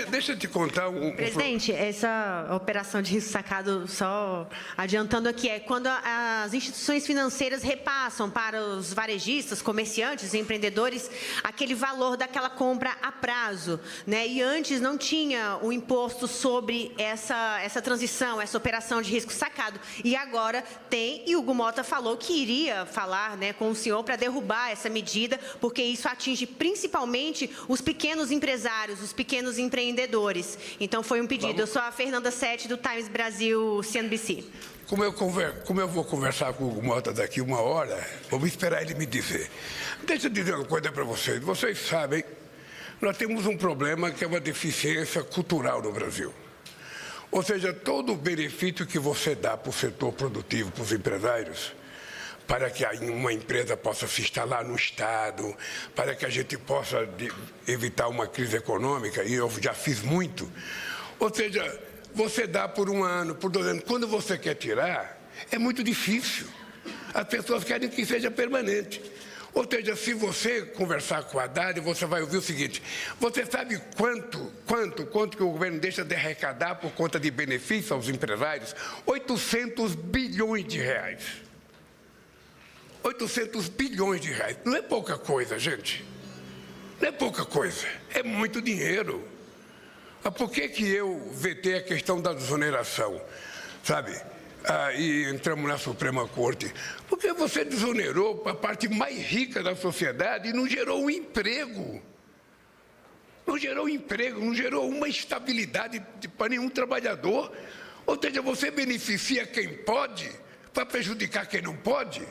Deixa eu te contar Presidente, essa operação de risco sacado, só adiantando aqui, é quando as instituições financeiras repassam para os varejistas, comerciantes, empreendedores, aquele valor daquela compra a prazo, né? E antes não tinha o imposto sobre essa transição, essa operação de risco sacado. E agora tem, e o Hugo Mota falou que iria falar, né, com o senhor para derrubar essa medida, porque isso atinge principalmente os pequenos empresários, os pequenos empreendedores. Então, foi um pedido. Eu sou a Fernanda Sete, do Times Brasil, CNBC. Como eu vou conversar com o Hugo Mota daqui 1 hora, vamos esperar ele me dizer. Deixa eu dizer uma coisa para vocês. Vocês sabem, nós temos um problema que é uma deficiência cultural no Brasil. Ou seja, todo o benefício que você dá para o setor produtivo, para os empresários, para que uma empresa possa se instalar no Estado, para que a gente possa evitar uma crise econômica, e eu já fiz muito. Ou seja, você dá por 1 ano, por 2 anos. Quando você quer tirar, é muito difícil. As pessoas querem que seja permanente. Ou seja, se você conversar com a Haddad, você vai ouvir o seguinte: você sabe quanto que o governo deixa de arrecadar por conta de benefício aos empresários? 800 bilhões de reais. 800 bilhões de reais. Não é pouca coisa, gente. Não é pouca coisa. É muito dinheiro. Mas por que eu vetei a questão da desoneração? Sabe? E entramos na Suprema Corte. Porque você desonerou para a parte mais rica da sociedade e não gerou um emprego. Não gerou emprego, não gerou uma estabilidade para nenhum trabalhador. Ou seja, você beneficia quem pode para prejudicar quem não pode.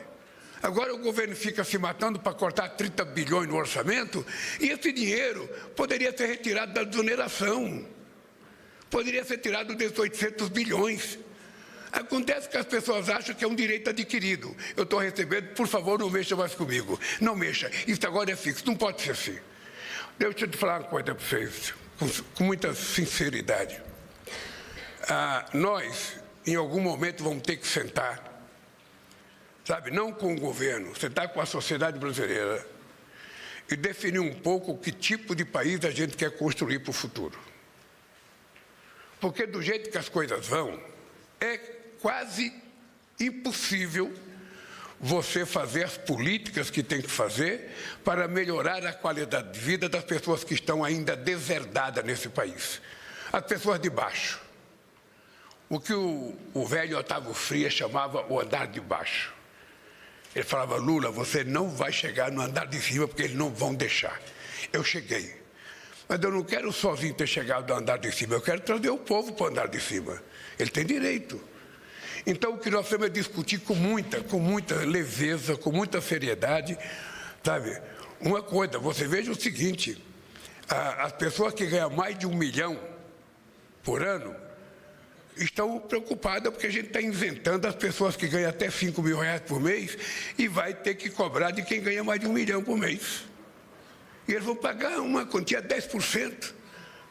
Agora o governo fica se matando para cortar 30 bilhões no orçamento e esse dinheiro poderia ser retirado da desoneração. Poderia ser tirado desses 800 bilhões. Acontece que as pessoas acham que é um direito adquirido. Eu estou recebendo, por favor, não mexa mais comigo. Não mexa. Isso agora é fixo, não pode ser assim. Deixa eu te falar uma coisa para vocês, com muita sinceridade. Nós, em algum momento, vamos ter que sentar, sabe, não com o governo, sentar com a sociedade brasileira e definir um pouco que tipo de país a gente quer construir para o futuro. Porque do jeito que as coisas vão, é quase impossível você fazer as políticas que tem que fazer para melhorar a qualidade de vida das pessoas que estão ainda deserdadas nesse país. As pessoas de baixo. O que o velho Otávio Frias chamava o andar de baixo. Ele falava, Lula, você não vai chegar no andar de cima porque eles não vão deixar. Eu cheguei. Mas eu não quero sozinho ter chegado no andar de cima, eu quero trazer o povo para o andar de cima. Ele tem direito. Então, o que nós temos é discutir com muita leveza, com muita seriedade, sabe? Uma coisa, você veja o seguinte, as pessoas que ganham mais de 1 milhão por ano estão preocupadas porque a gente está isentando as pessoas que ganham até 5 mil reais por mês e vai ter que cobrar de quem ganha mais de 1 milhão por mês. E eles vão pagar uma quantia 10%.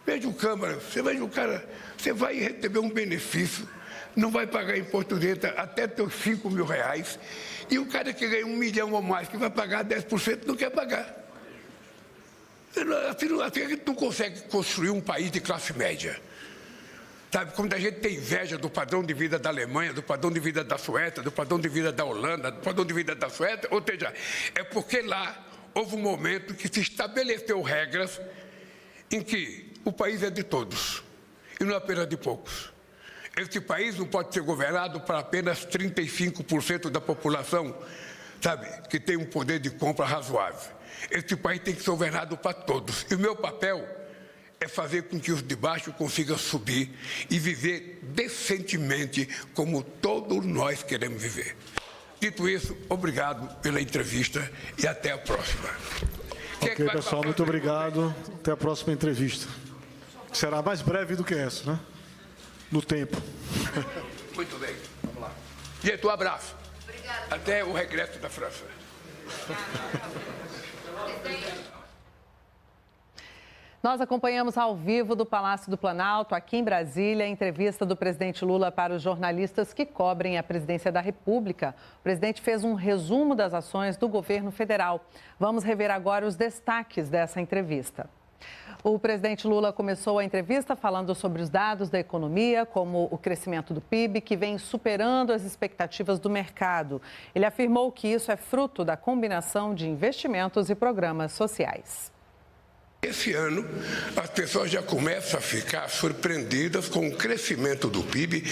Veja o Câmara, você veja o cara, você vai receber um benefício, não vai pagar imposto de renda até teus 5 mil reais, e o cara que ganha 1 milhão ou mais, que vai pagar 10%, não quer pagar. Assim a gente não consegue construir um país de classe média. Sabe, quando a gente tem inveja do padrão de vida da Alemanha, do padrão de vida da Suécia, do padrão de vida da Holanda, do padrão de vida da Suécia, ou seja, é porque lá houve um momento que se estabeleceu regras em que o país é de todos, e não apenas de poucos. Este país não pode ser governado por apenas 35% da população, sabe, que tem um poder de compra razoável. Este país tem que ser governado para todos. E o meu papel é fazer com que os de baixo consigam subir e viver decentemente como todos nós queremos viver. Dito isso, obrigado pela entrevista e até a próxima. Ok, pessoal, muito obrigado. Até a próxima entrevista. Será mais breve do que essa, né? No tempo. Muito bem, vamos lá. Gente, um abraço. Obrigada. Até o regresso da França. Nós acompanhamos ao vivo do Palácio do Planalto, aqui em Brasília, a entrevista do presidente Lula para os jornalistas que cobrem a presidência da República. O presidente fez um resumo das ações do governo federal. Vamos rever agora os destaques dessa entrevista. O presidente Lula começou a entrevista falando sobre os dados da economia, como o crescimento do PIB, que vem superando as expectativas do mercado. Ele afirmou que isso é fruto da combinação de investimentos e programas sociais. Esse ano, as pessoas já começam a ficar surpreendidas com o crescimento do PIB.